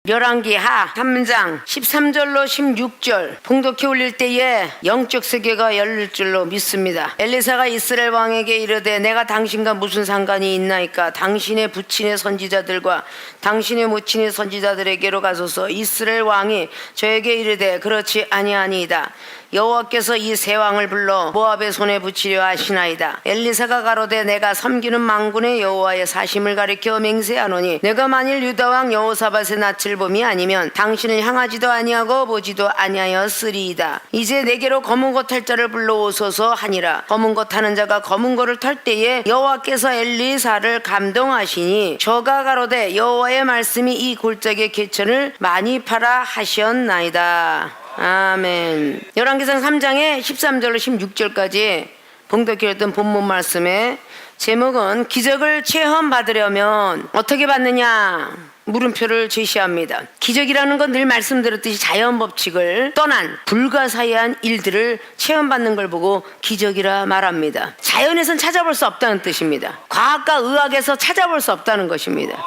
열왕기하 3장 13절로 16절 봉독해 올릴 때에 영적 세계가 열릴 줄로 믿습니다. 엘리사가 이스라엘 왕에게 이르되 내가 당신과 무슨 상관이 있나이까? 당신의 부친의 선지자들과 당신의 모친의 선지자들에게로 가소서. 이스라엘 왕이 저에게 이르되 그렇지 아니하니이다. 여호와께서 이 세 왕을 불러 모압의 손에 붙이려 하시나이다. 엘리사가 가로되 내가 섬기는 만군의 여호와의 사심을 가리켜 맹세하노니 내가 만일 유다 왕 여호사밧의 낯을 봄이 아니면 당신을 향하지도 아니하고 보지도 아니하였으리이다. 이제 내게로 검은 것 탈 자를 불러오소서 하니라. 검은 것 타는 자가 검은 것을 탈 때에 여호와께서 엘리사를 감동하시니 저가 가로되 여호와의 말씀이 이 골짜기의 개천을 많이 팔아 하셨나이다. 아멘. 열왕기상 3장의 13절로 16절까지 봉독했던 본문 말씀의 제목은 기적을 체험받으려면 어떻게 받느냐 물음표를 제시합니다. 기적이라는 건 늘 말씀드렸듯이 자연 법칙을 떠난 불가사의한 일들을 체험받는 걸 보고 기적이라 말합니다. 자연에선 찾아볼 수 없다는 뜻입니다. 과학과 의학에서 찾아볼 수 없다는 것입니다.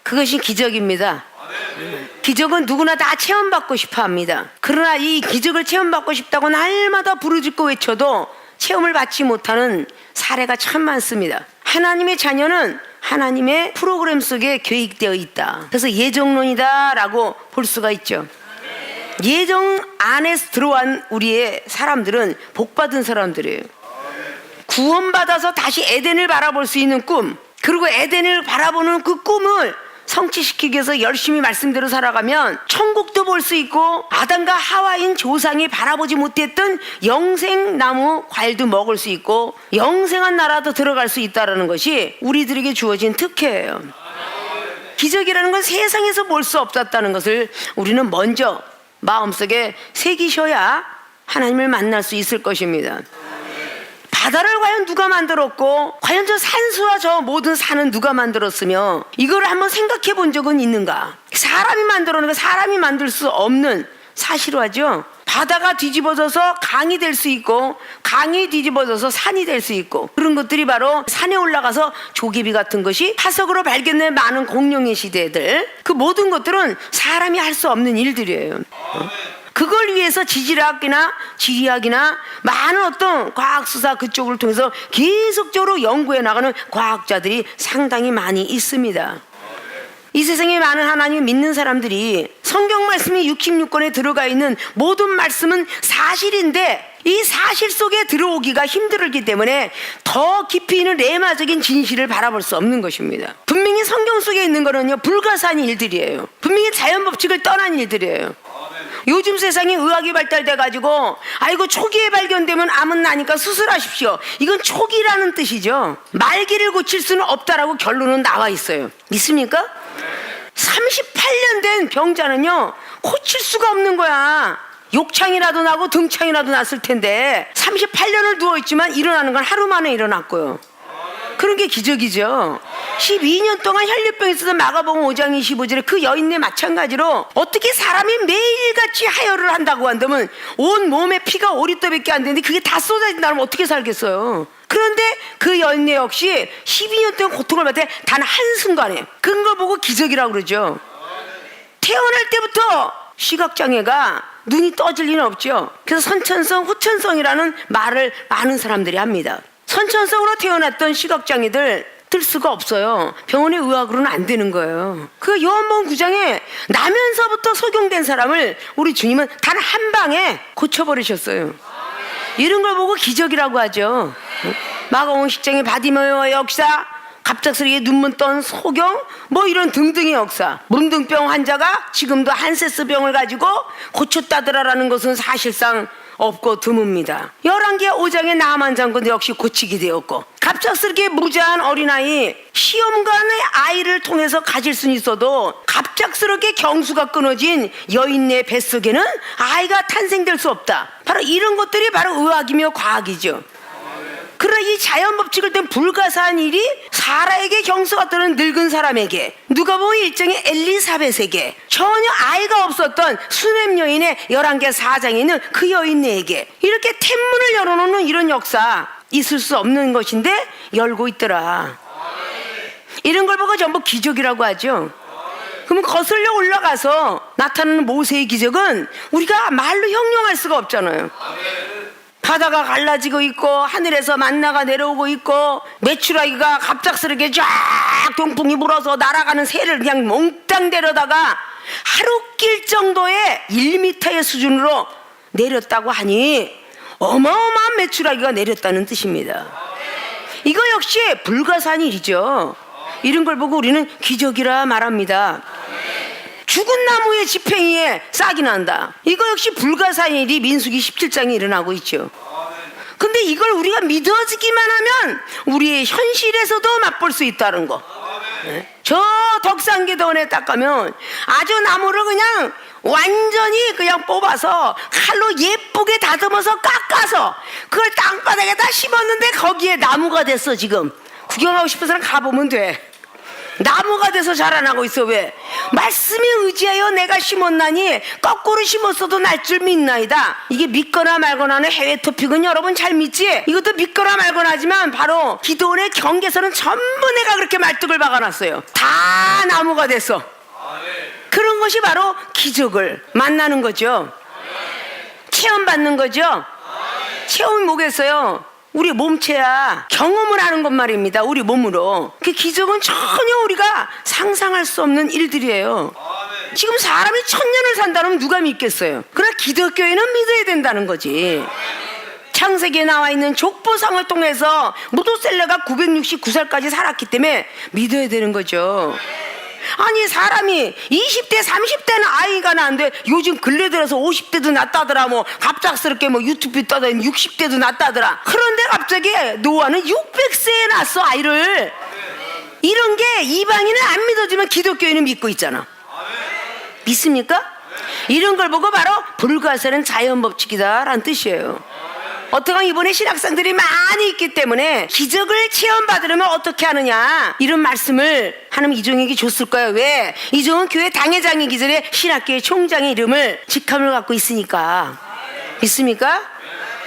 그것이 기적입니다. 기적은 누구나 다 체험받고 싶어 합니다. 그러나 이 기적을 체험받고 싶다고 날마다 부르짖고 외쳐도 체험을 받지 못하는 사례가 참 많습니다. 하나님의 자녀는 하나님의 프로그램 속에 계획되어 있다. 그래서 예정론이다 라고 볼 수가 있죠. 예정 안에서 들어온 우리의 사람들은 복받은 사람들이에요. 구원받아서 다시 에덴을 바라볼 수 있는 꿈, 그리고 에덴을 바라보는 그 꿈을 성취시키기 위해서 열심히 말씀대로 살아가면 천국도 볼 수 있고 아담과 하와인 조상이 바라보지 못했던 영생나무 과일도 먹을 수 있고 영생한 나라도 들어갈 수 있다는 것이 우리들에게 주어진 특혜예요. 기적이라는 건 세상에서 볼 수 없었다는 것을 우리는 먼저 마음속에 새기셔야 하나님을 만날 수 있을 것입니다. 바다를 과연 누가 만들었고 과연 저 산수와 저 모든 산은 누가 만들었으며 이거를 한번 생각해 본 적은 있는가? 사람이 만들어놓은 거 사람이 만들 수 없는 사실화죠. 바다가 뒤집어져서 강이 될 수 있고 강이 뒤집어져서 산이 될 수 있고 그런 것들이 바로 산에 올라가서 조개비 같은 것이 화석으로 발견된 많은 공룡의 시대들, 그 모든 것들은 사람이 할 수 없는 일들이에요. 그걸 위해서 지질학이나 지리학이나 많은 어떤 과학수사 그쪽을 통해서 계속적으로 연구해 나가는 과학자들이 상당히 많이 있습니다. 이 세상에 많은 하나님을 믿는 사람들이 성경 말씀이 66권에 들어가 있는 모든 말씀은 사실인데 이 사실 속에 들어오기가 힘들기 때문에 더 깊이 있는 레마적인 진실을 바라볼 수 없는 것입니다. 분명히 성경 속에 있는 거는요 불가사한 일들이에요. 분명히 자연 법칙을 떠난 일들이에요. 요즘 세상에 의학이 발달돼 가지고 아이고 초기에 발견되면 암은 나니까 수술하십시오. 이건 초기라는 뜻이죠. 말기를 고칠 수는 없다라고 결론은 나와 있어요. 믿습니까? 38년 된 병자는요 고칠 수가 없는 거야. 욕창이라도 나고 등창이라도 났을 텐데 38년을 누워있지만 일어나는 건 하루 만에 일어났고요. 그런 게 기적이죠. 12년 동안 혈류병이 있어서 마가복음 5장 25절에 그 여인네 마찬가지로 어떻게 사람이 매일같이 하혈을 한다고 한다면 온 몸에 피가 5리터밖에 안 되는데 그게 다 쏟아진다면 어떻게 살겠어요. 그런데 그 여인네 역시 12년 동안 고통을 받을 때 단 한순간에 그런 걸 보고 기적이라고 그러죠. 태어날 때부터 시각장애가 눈이 떠질 리는 없죠. 그래서 선천성, 후천성이라는 말을 많은 사람들이 합니다. 선천성으로 태어났던 시각장애들 뜰 수가 없어요. 병원의 의학으로는 안 되는 거예요. 그 요한복음 9장에 나면서부터 소경된 사람을 우리 주님은 단 한 방에 고쳐버리셨어요. 이런 걸 보고 기적이라고 하죠. 마가복음 10장의 바디메오의 역사, 갑작스럽게 눈물 떤 소경, 뭐 이런 등등의 역사. 문둥병 환자가 지금도 한세스병을 가지고 고쳤다더라라는 것은 사실상 없고 드뭅니다. 11개 5장의 나만 장군도 역시 고치게 되었고 갑작스럽게 무자한 어린아이 시험관의 아이를 통해서 가질 수는 있어도 갑작스럽게 경수가 끊어진 여인네 뱃속에는 아이가 탄생될 수 없다. 바로 이런 것들이 바로 의학이며 과학이죠. 그러나 이 자연 법칙을 땐 불가사한 일이 사라에게 경수가 떠는 늙은 사람에게, 누가복음 1장의 엘리사벳에게, 전혀 아이가 없었던 수넴 여인의 11개 4장에 있는 그 여인에게 이렇게天문을 열어놓는 이런 역사 있을 수 없는 것인데 열고 있더라. 이런 걸 보고 전부 기적이라고 하죠. 그러면 거슬러 올라가서 나타나는 모세의 기적은 우리가 말로 형용할 수가 없잖아요. 바다가 갈라지고 있고 하늘에서 만나가 내려오고 있고 메추라기가 갑작스럽게 쫙 동풍이 불어서 날아가는 새를 그냥 몽땅 데려다가 하루길 정도의 1m의 수준으로 내렸다고 하니 어마어마한 메추라기가 내렸다는 뜻입니다. 이거 역시 불가사한 일이죠. 이런 걸 보고 우리는 기적이라 말합니다. 죽은 나무의 지팽이에 싹이 난다. 이거 역시 불가사한 일이 민수기 17장에 일어나고 있죠. 근데 이걸 우리가 믿어지기만 하면 우리의 현실에서도 맛볼 수 있다는 거. 저 덕산계도원에 딱 가면 아주 나무를 그냥 완전히 그냥 뽑아서 칼로 예쁘게 다듬어서 깎아서 그걸 땅바닥에다 심었는데 거기에 나무가 됐어. 지금 구경하고 싶은 사람 가보면 돼. 나무가 돼서 자라나고 있어. 왜? 말씀에 의지하여 내가 심었나니 거꾸로 심었어도 날 줄 믿나이다. 이게 믿거나 말거나는 해외 토픽은 여러분 잘 믿지? 이것도 믿거나 말거나 하지만 바로 기도원의 경계서는 전부 내가 그렇게 말뚝을 박아놨어요. 다 나무가 됐어. 그런 것이 바로 기적을 만나는 거죠. 체험받는 거죠. 체험이 뭐겠어요? 우리 몸체야 경험을 하는 것 말입니다. 우리 몸으로. 그 기적은 전혀 우리가 상상할 수 없는 일들이에요. 지금 사람이 1000년을 산다면 누가 믿겠어요? 그러나 기독교인은 믿어야 된다는 거지. 창세기에 나와 있는 족보상을 통해서 무도셀레가 969살까지 살았기 때문에 믿어야 되는 거죠. 아니 사람이 20대 30대는 아이가 낳는데 요즘 근래 들어서 50대도 낳다더라. 뭐 갑작스럽게 뭐 유튜브 떠다 60대도 낳다더라. 그런데 갑자기 노아는 600세에 낳았어 아이를. 이런 게 이방인은 안 믿어지면 기독교인은 믿고 있잖아. 믿습니까? 이런 걸 보고 바로 불가사는 자연법칙이다 라는 뜻이에요. 어떠한 이번에 신학생들이 많이 있기 때문에 기적을 체험받으려면 어떻게 하느냐 이런 말씀을 하나님 이종에게 줬을 거예요. 왜? 이종은 교회 당회장이기 전에 신학교의 총장의 이름을 직함을 갖고 있으니까. 믿습니까?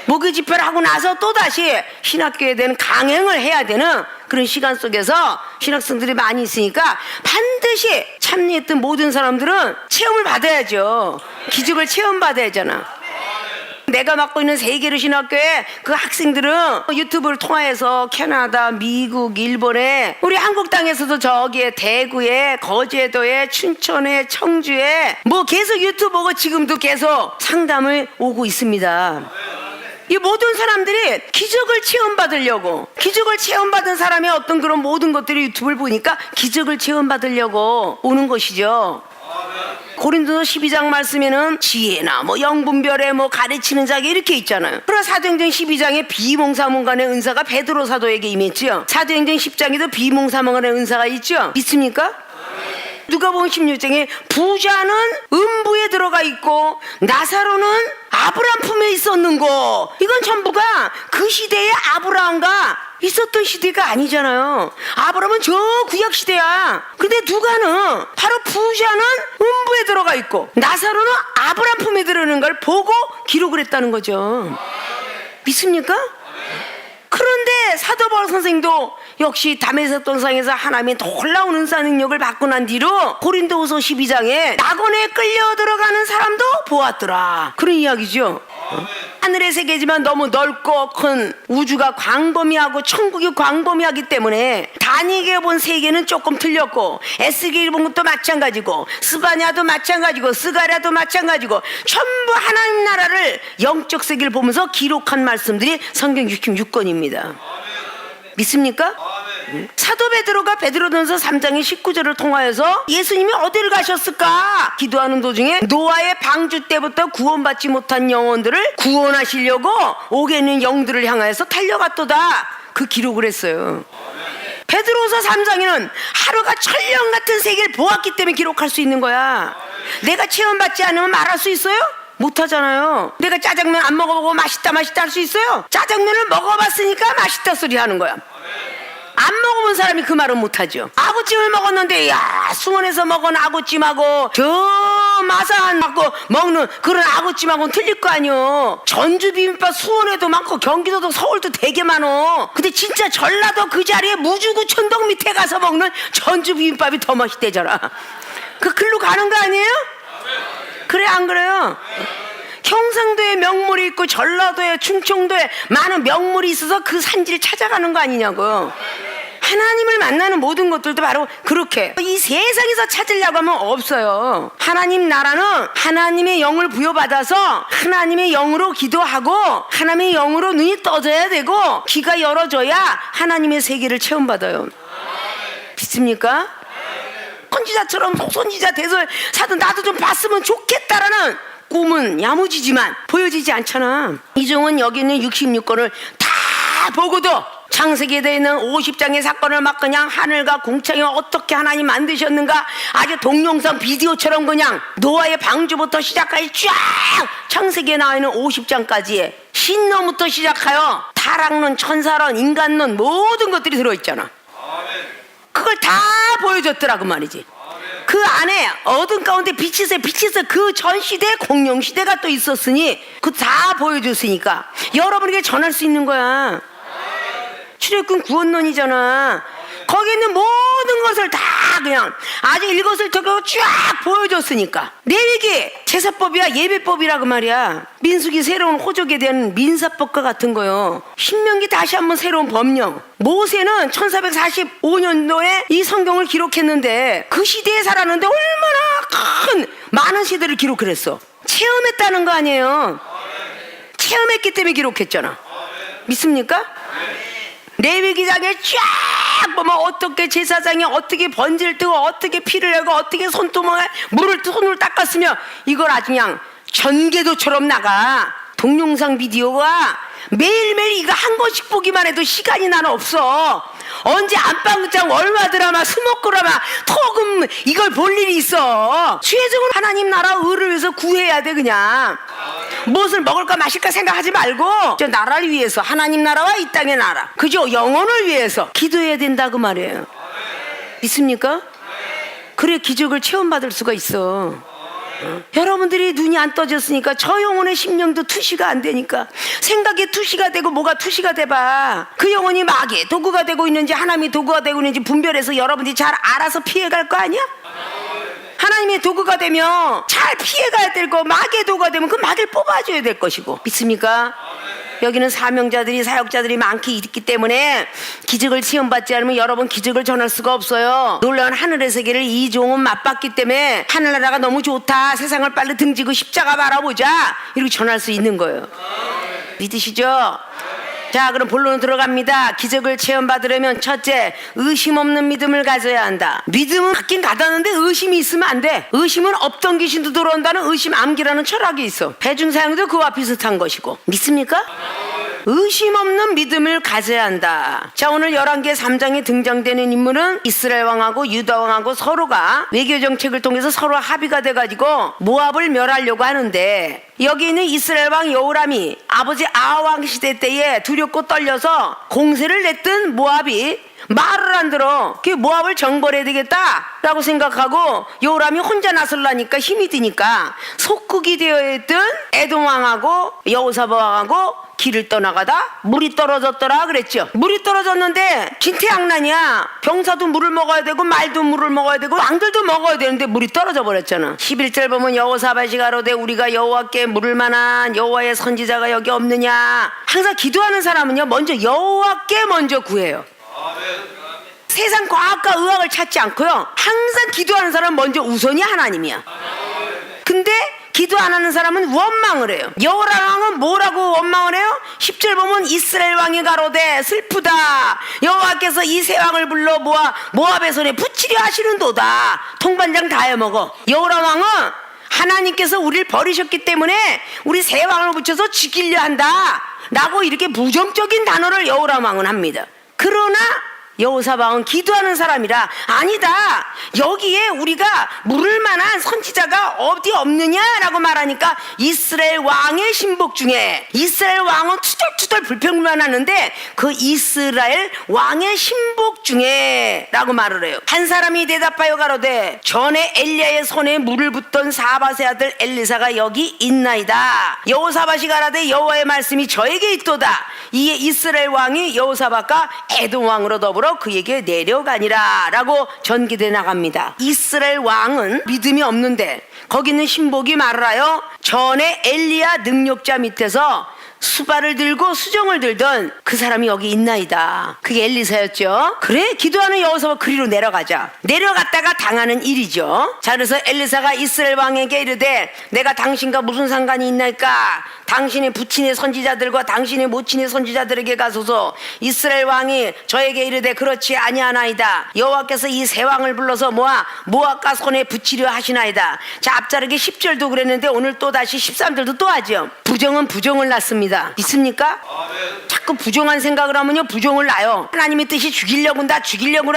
목요 집회를 하고 나서 또다시 신학교에 대한 강행을 해야 되는 그런 시간 속에서 신학생들이 많이 있으니까 반드시 참여했던 모든 사람들은 체험을 받아야죠. 기적을 체험받아야 하잖아. 내가 맡고 있는 세계로 신학교에 그 학생들은 유튜브를 통해서 캐나다, 미국, 일본에 우리 한국 땅에서도 저기에 대구에 거제도에 춘천에 청주에 뭐 계속 유튜브 보고 지금도 계속 상담을 오고 있습니다. 이 모든 사람들이 기적을 체험받으려고 기적을 체험받은 사람의 어떤 그런 모든 것들이 유튜브를 보니까 기적을 체험받으려고 오는 것이죠. 고린도서 12장 말씀에는 지혜나 뭐 영분별에 뭐 가르치는 자가 이렇게 있잖아요. 그러나 사도행전 12장에 비몽사몽간의 은사가 베드로 사도에게 임했죠. 사도행전 10장에도 비몽사몽간의 은사가 있죠. 믿습니까? 누가복음 16장에 부자는 음부에 들어가 있고 나사로는 아브라함 품에 있었는고. 이건 전부가 그 시대의 아브라함과 있었던 시대가 아니잖아요. 아브라함은 저 구약 시대야. 근데 누가는 바로 부자는 음부에 들어가 있고 나사로는 아브라함 품에 들어오는 걸 보고 기록을 했다는 거죠. 믿습니까? 그런데 사도 바울 선생도 역시 다메섹 동상에서 하나님의 놀라운 은사 능력을 받고 난 뒤로 고린도후서 12장에 낙원에 끌려 들어가는 사람도 보았더라. 그런 이야기죠. 하늘의 세계지만 너무 넓고 큰 우주가 광범위하고 천국이 광범위하기 때문에 다니엘이 본 세계는 조금 틀렸고 에스겔이 본 것도 마찬가지고 스바냐도 마찬가지고 스가랴도 마찬가지고 전부 하나님 나라를 영적 세계를 보면서 기록한 말씀들이 성경 66권입니다. 믿습니까? 사도 베드로가 베드로전서 3장의 19절을 통하여서 예수님이 어디를 가셨을까 기도하는 도중에 노아의 방주 때부터 구원받지 못한 영혼들을 구원하시려고 오게는 영들을 향하여서 달려갔도다 그 기록을 했어요. 베드로서 3장에는 하루가 천령 같은 세계를 보았기 때문에 기록할 수 있는 거야. 내가 체험받지 않으면 말할 수 있어요? 못하잖아요. 내가 짜장면 안 먹어보고 맛있다 할 수 있어요? 짜장면을 먹어봤으니까 맛있다 소리 하는 거야. 안 먹어본 사람이 그 말은 못하죠. 아구찜을 먹었는데 야 수원에서 먹은 아구찜하고 저 마산 갖고 먹는 그런 아구찜하고는 틀릴 거 아니요. 전주 비빔밥 수원에도 많고 경기도도 서울도 되게 많어. 근데 진짜 전라도 그 자리에 무주구 천동 밑에 가서 먹는 전주 비빔밥이 더 맛있대잖아. 그 글로 가는 거 아니에요? 그래 안 그래요? 경상도에 명물이 있고 전라도에 충청도에 많은 명물이 있어서 그 산지를 찾아가는 거 아니냐고요. 하나님을 만나는 모든 것들도 바로 그렇게 이 세상에서 찾으려고 하면 없어요. 하나님 나라는 하나님의 영을 부여받아서 하나님의 영으로 기도하고 하나님의 영으로 눈이 떠져야 되고 귀가 열어져야 하나님의 세계를 체험받아요. 믿습니까? 선지자처럼 선지자 돼서 사도 나도 좀 봤으면 좋겠다라는 꿈은 야무지지만 보여지지 않잖아. 이종은 여기 있는 66권을 다 보고도 창세기에 되어 있는 50장의 사건을 막 그냥 하늘과 공창이 어떻게 하나님 만드셨는가 아주 동영상 비디오처럼 그냥 노아의 방주부터 시작하여 쫙 창세기에 나와 있는 50장까지의 신론부터 시작하여 타락론, 천사론, 인간론 모든 것들이 들어있잖아. 그걸 다 보여줬더라고 말이지. 그 안에 어둠 가운데 빛이 있어요. 그 전 시대에 공룡 시대가 또 있었으니 그 다 보여줬으니까 여러분에게 전할 수 있는 거야. 출애굽 구원론이잖아. 거기 있는 모든 것을 다 그냥 아주 일거수일투족으로 쫙 보여줬으니까. 레위기 제사법이야 예배법이라고 말이야. 민수기 새로운 호족에 대한 민사법과 같은 거요. 신명기 다시 한번 새로운 법령. 모세는 1445년도에 이 성경을 기록했는데 그 시대에 살았는데 얼마나 큰 많은 시대를 기록을 했어. 체험했다는 거 아니에요. 체험했기 때문에 기록했잖아. 믿습니까? 레위기장에 쫙 보면 어떻게 제사장이 어떻게 번제를 뜨고 어떻게 피를 내고 어떻게 손두멍에 손을 닦았으며 이걸 아주 그냥 전개도처럼 나가. 동영상 비디오가 매일매일 이거 한 번씩 보기만 해도 시간이 나는 없어. 언제 안방극장 얼마 드라마 스모 드라마 토금 이걸 볼 일이 있어. 최종은 하나님 나라 의를 위해서 구해야 돼. 그냥 무엇을 먹을까 마실까 생각하지 말고 저 나라를 위해서 하나님 나라와 이 땅의 나라 그죠 영혼을 위해서 기도해야 된다고 말이에요. 믿습니까? 그래 기적을 체험받을 수가 있어. 여러분들이 눈이 안 떠졌으니까 저 영혼의 심령도 투시가 안 되니까 생각이 투시가 되고 뭐가 투시가 돼봐. 그 영혼이 마귀의 도구가 되고 있는지 하나님의 도구가 되고 있는지 분별해서 여러분들이 잘 알아서 피해갈 거 아니야? 하나님의 도구가 되면 잘 피해가야 되고 마귀의 도구가 되면 그 마귀를 뽑아줘야 될 것이고. 믿습니까? 여기는 사명자들이 사역자들이 많기 있기 때문에 기적을 체험받지 않으면 여러분 기적을 전할 수가 없어요. 놀라운 하늘의 세계를 이종은 맛봤기 때문에 하늘나라가 너무 좋다 세상을 빨리 등지고 십자가 바라보자 이렇게 전할 수 있는 거예요. 믿으시죠? 자 그럼 본론으로 들어갑니다. 기적을 체험받으려면 첫째 의심 없는 믿음을 가져야 한다. 믿음은 갖긴 갖았는데 의심이 있으면 안 돼. 의심은 없던 귀신도 들어온다는 의심 암기라는 철학이 있어. 배중사형도 그와 비슷한 것이고. 믿습니까? 의심 없는 믿음을 가져야 한다. 자 오늘 11개 3장에 등장되는 인물은 이스라엘 왕하고 유다 왕하고 서로가 외교 정책을 통해서 서로 합의가 돼가지고 모압을 멸하려고 하는데 여기 있는 이스라엘 왕 여호람이 아버지 아하왕 시대 때에 두렵고 떨려서 공세를 냈던 모압이 말을 안 들어. 그 모압을 정벌해야 되겠다라고 생각하고 여호람이 혼자 나설라니까 힘이 드니까 속국이 되어 있던 에돔 왕하고 여호사밧 왕하고 길을 떠나가다 물이 떨어졌더라 그랬죠. 물이 떨어졌는데 진퇴양난이야. 병사도 물을 먹어야 되고 말도 물을 먹어야 되고 왕들도 먹어야 되는데 물이 떨어져 버렸잖아. 11절 보면 여호사밧이 가로되 우리가 여호와께 물을 만한 여호와의 선지자가 여기 없느냐. 항상 기도하는 사람은요 먼저 여호와께 먼저 구해요. 세상 과학과 의학을 찾지 않고요 항상 기도하는 사람은 먼저 우선이 하나님이야. 근데 기도 안 하는 사람은 원망을 해요. 여호람 왕은 뭐라고 원망을 해요? 10절 보면 이스라엘 왕이 가로되 슬프다 여호와께서 이 세 왕을 불러 모압의 손에 붙이려 하시는도다. 통반장 다 해먹어. 여호람 왕은 하나님께서 우리를 버리셨기 때문에 우리 세 왕을 붙여서 죽이려 한다 라고 이렇게 부정적인 단어를 여호람 왕은 합니다. 그러나 여호사밧은 기도하는 사람이라 아니다 여기에 우리가 물을 만한 선지자가 어디 없느냐라고 말하니까 이스라엘 왕의 신복 중에 이스라엘 왕은 투덜투덜 불평만 하는데 그 이스라엘 왕의 신복 중에 라고 말을 해요. 한 사람이 대답하여 가로되 전에 엘리야의 손에 물을 붓던 사밧의 아들 엘리사가 여기 있나이다. 여호사밧이 가라되 여호와의 말씀이 저에게 있도다. 이에 이스라엘 왕이 여호사밧과 에돔 왕으로 더불어 내게로 그에게 내려가니라 라고 전개돼 나갑니다. 이스라엘 왕은 믿음이 없는데 거기 있는 신복이 말을 하여 전에 엘리야 능력자 밑에서 수발을 들고 수정을 들던 그 사람이 여기 있나이다. 그게 엘리사였죠. 그래, 기도하는 여호사가 그리로 내려가자. 내려갔다가 당하는 일이죠. 자, 그래서 엘리사가 이스라엘 왕에게 이르되 내가 당신과 무슨 상관이 있나이까? 당신의 부친의 선지자들과 당신의 모친의 선지자들에게 가소서. 이스라엘 왕이 저에게 이르되 그렇지 아니하나이다. 여호와께서 이 세 왕을 불러서 모압과 손에 붙이려 하시나이다. 자, 앞자르게 10절도 그랬는데 오늘 또 다시 13절도 또 하죠. 부정은 부정을 낳습니다. 믿습니까? 아멘. 자꾸 부정한 생각을 하면요 부정을 낳아요. 하나님의 뜻이 죽이려고 한다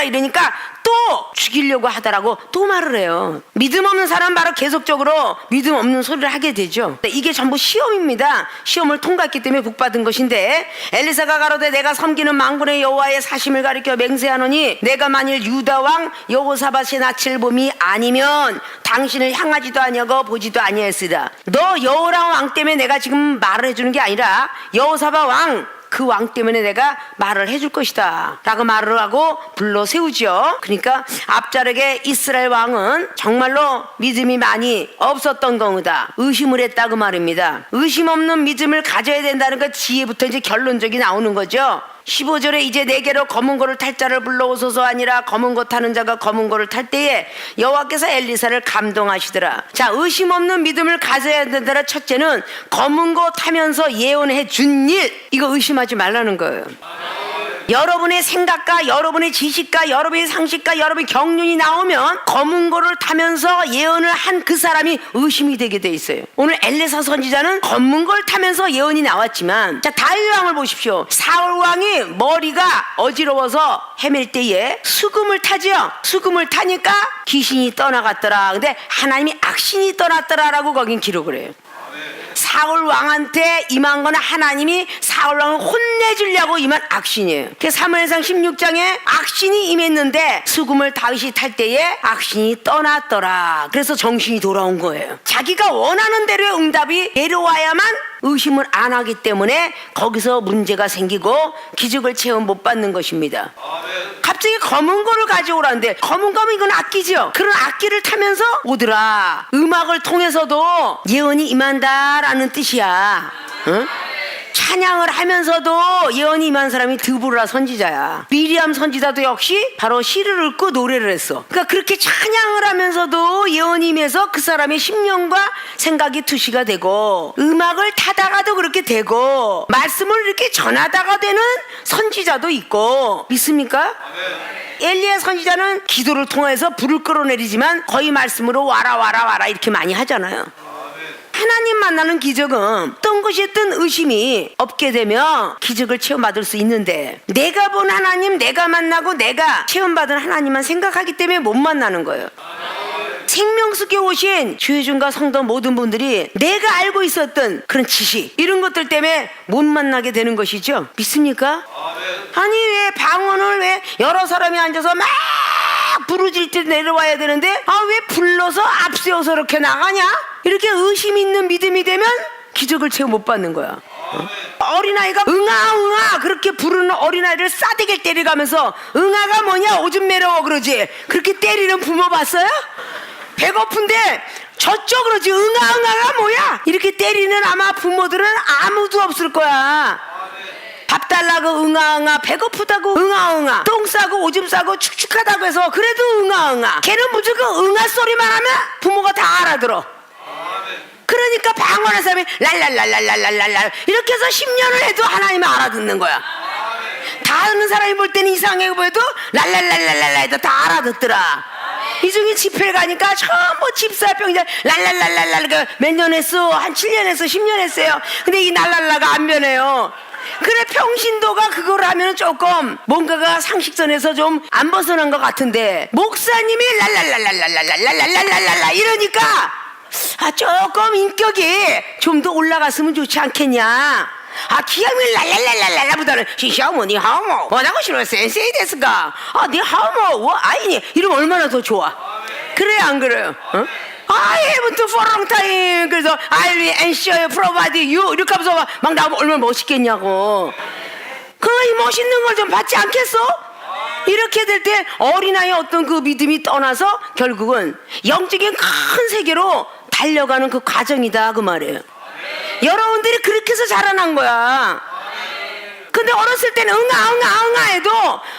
이러니까 또 죽이려고 하더라고 또 말을 해요. 믿음 없는 사람 바로 계속적으로 믿음 없는 소리를 하게 되죠. 이게 전부 시험입니다. 시험을 통과했기 때문에 복받은 것인데 엘리사가 가로되 내가 섬기는 만군의 여호와의 사심을 가리켜 맹세하노니 내가 만일 유다 왕 여호사밧의 낯을 봄이 아니면 당신을 향하지도 아니하고 보지도 아니했으리라. 너 여호람 왕 때문에 내가 지금 말을 해주는 게 아니라 여호사밧 왕 그 왕 때문에 내가 말을 해줄 것이다 라고 말을 하고 불러 세우죠. 그러니까 앞자르게 이스라엘 왕은 정말로 믿음이 많이 없었던 경우다. 의심을 했다 그 말입니다. 의심 없는 믿음을 가져야 된다는 것 지혜부터 이제 결론적이 나오는 거죠. 15절에 이제 내게로 검은 고를 탈 자를 불러오소서 아니라 검은 고 타는 자가 검은 고를 탈 때에 여호와께서 엘리사를 감동하시더라. 자, 의심 없는 믿음을 가져야 된다는 첫째는 검은 고 타면서 예언해 준 일, 이거 의심하지 말라는 거예요. 여러분의 생각과 여러분의 지식과 여러분의 상식과 여러분의 경륜이 나오면 검은 고를 타면서 예언을 한 그 사람이 의심이 되게 돼 있어요. 오늘 엘리사 선지자는 검은 고를 타면서 예언이 나왔지만, 자, 다윗 왕을 보십시오. 사울 왕이 머리가 어지러워서 헤맬 때에 수금을 타죠. 수금을 타니까 귀신이 떠나갔더라. 근데 하나님이 악신이 떠났더라라고 거긴 기록을 해요. 사울 왕한테 임한 건 하나님이 사울 왕을 혼내주려고 임한 악신이에요. 그 사무엘상 16장에 악신이 임했는데 수금을 다윗이 탈 때에 악신이 떠났더라. 그래서 정신이 돌아온 거예요. 자기가 원하는 대로의 응답이 내려와야만 의심을 안 하기 때문에 거기서 문제가 생기고 기적을 체험 못 받는 것입니다. 갑자기 검은 거를 가져오라는데 검은 거면 이건 악기죠. 그런 악기를 타면서 오더라. 음악을 통해서도 예언이 임한다라는 뜻이야. 응? 찬양을 하면서도 예언이 임한 사람이 드보라 선지자야. 미리암 선지자도 역시 바로 시를 읽고 노래를 했어. 그러니까 그렇게 찬양을 하면서도 예언이 임해서 그 사람의 심령과 생각이 투시가 되고, 음악을 타다가도 그렇게 되고, 말씀을 이렇게 전하다가 되는 선지자도 있고. 믿습니까? 엘리야 선지자는 기도를 통해서 불을 끌어내리지만 거의 말씀으로 와라 이렇게 많이 하잖아요. 하나님 만나는 기적은 어떤 것이든 의심이 없게 되면 기적을 체험받을 수 있는데, 내가 본 하나님, 내가 만나고 내가 체험받은 하나님만 생각하기 때문에 못 만나는 거예요. 생명수께 오신 주의준과 성도 모든 분들이 내가 알고 있었던 그런 지식, 이런 것들 때문에 못 만나게 되는 것이죠. 믿습니까? 아니, 왜 방언을 왜 여러 사람이 앉아서 막 부르질 때 내려와야 되는데, 왜 불러서 앞세워서 이렇게 나가냐? 이렇게 의심 있는 믿음이 되면 기적을 체험 못 받는 거야. 어린아이가 응아 그렇게 부르는 어린아이를 싸대기를 때려가면서 응아가 뭐냐 오줌 매려워 그러지, 그렇게 때리는 부모 봤어요? 배고픈데 저쪽 그러지 응아가 뭐야 이렇게 때리는 아마 부모들은 아무도 없을 거야. 밥 달라고 응아, 배고프다고 응아, 똥 싸고 오줌 싸고 축축하다고 해서 그래도 응아. 걔는 무조건 응아 소리만 하면 부모가 다 알아들어. 그러니까 방언하는 사람이 랄랄랄랄랄랄랄 이렇게 해서 10년을 해도 하나님은 알아듣는 거야. 다 듣는 사람이 볼 때는 이상해 보여도 랄랄랄랄랄 해도 다 알아듣더라. 이 중에 집회를 가니까 전부 집사병자 랄랄랄랄랄 몇 년 했어? 한 7년 했어? 10년 했어요. 근데 이 랄랄라가 안 변해요. 그래, 평신도가 그걸 하면 조금 뭔가가 상식선에서 좀 안 벗어난 것 같은데, 목사님이 랄랄랄랄랄랄랄랄랄랄랄라 이러니까 조금 인격이 좀 더 올라갔으면 좋지 않겠냐. 기암이 랄랄랄랄랄라보다는 시샤오니 하오모 뭐라고 싫어 센세이 데스가 니 하오모 아이니 이러면 얼마나 더 좋아. 그래 안 그래요? 어? I have to for long time. 그래서 I will ensure provide you 이렇게 하면서 막 나오면 얼마나 멋있겠냐고. 그 멋있는 걸 좀 받지 않겠어? 이렇게 될 때 어린아이의 어떤 그 믿음이 떠나서 결국은 영적인 큰 세계로 달려가는 그 과정이다 그 말이에요. 여러분들이 그렇게 해서 자라난 거야. 근데 어렸을 때는 응아 해도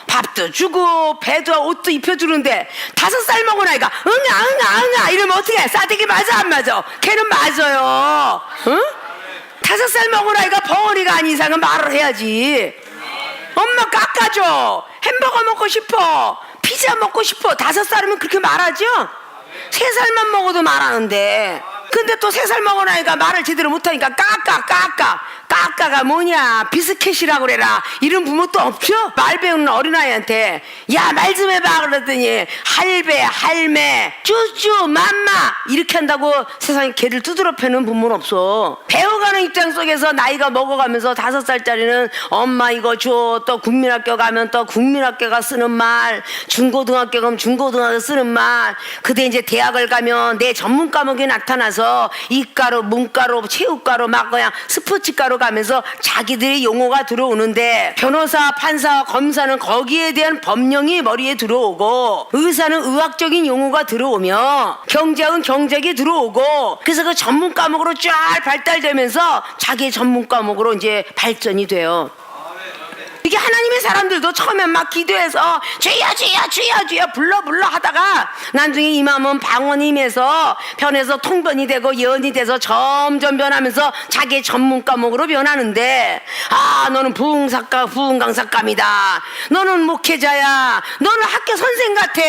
밥도 주고 배도 옷도 입혀주는데 5살 먹은 아이가 응아 이러면 어떻게 해? 싸대기 맞아 안 맞아? 걔는 맞아요. 응? 5살 먹은 아이가 벙어리가 아닌 이상은 말을 해야지. 엄마 깎아줘. 햄버거 먹고 싶어. 피자 먹고 싶어. 5살이면 그렇게 말하죠? 3살만 먹어도 말하는데. 근데 또 3살 먹은 아이가 말을 제대로 못하니까 까까가 뭐냐 비스켓이라고 그래라 이런 부모 또 없죠? 말 배우는 어린아이한테 야 말 좀 해봐 그랬더니 할배 할매 쭈쭈 맘마 이렇게 한다고 세상에 개를 두드러 패는 부모는 없어. 배워가는 입장 속에서 나이가 먹어가면서 5살짜리는 엄마 이거 줘. 또 국민학교 가면 또 국민학교가 쓰는 말, 중고등학교 가면 중고등학교 쓰는 말. 그때 이제 대학을 가면 내 전문 과목이 나타나서 이과로 문과로 체육과로 막 그냥 스포츠과로 가면서 자기들의 용어가 들어오는데 변호사, 판사, 검사는 거기에 대한 법령이 머리에 들어오고 의사는 의학적인 용어가 들어오며 경제학은 경제학이 들어오고 그래서 그 전문 과목으로 쫙 발달되면서 자기의 전문 과목으로 이제 발전이 돼요. 이게 하나님의 사람들도 처음엔 막 기도해서 주여 불러 하다가 나중에 임하면 방언이 임해서 변해서 통변이 되고 예언이 돼서 점점 변하면서 자기의 전문 과목으로 변하는데 아 너는 부흥강사감이다. 너는 목회자야. 너는 학교 선생 같아.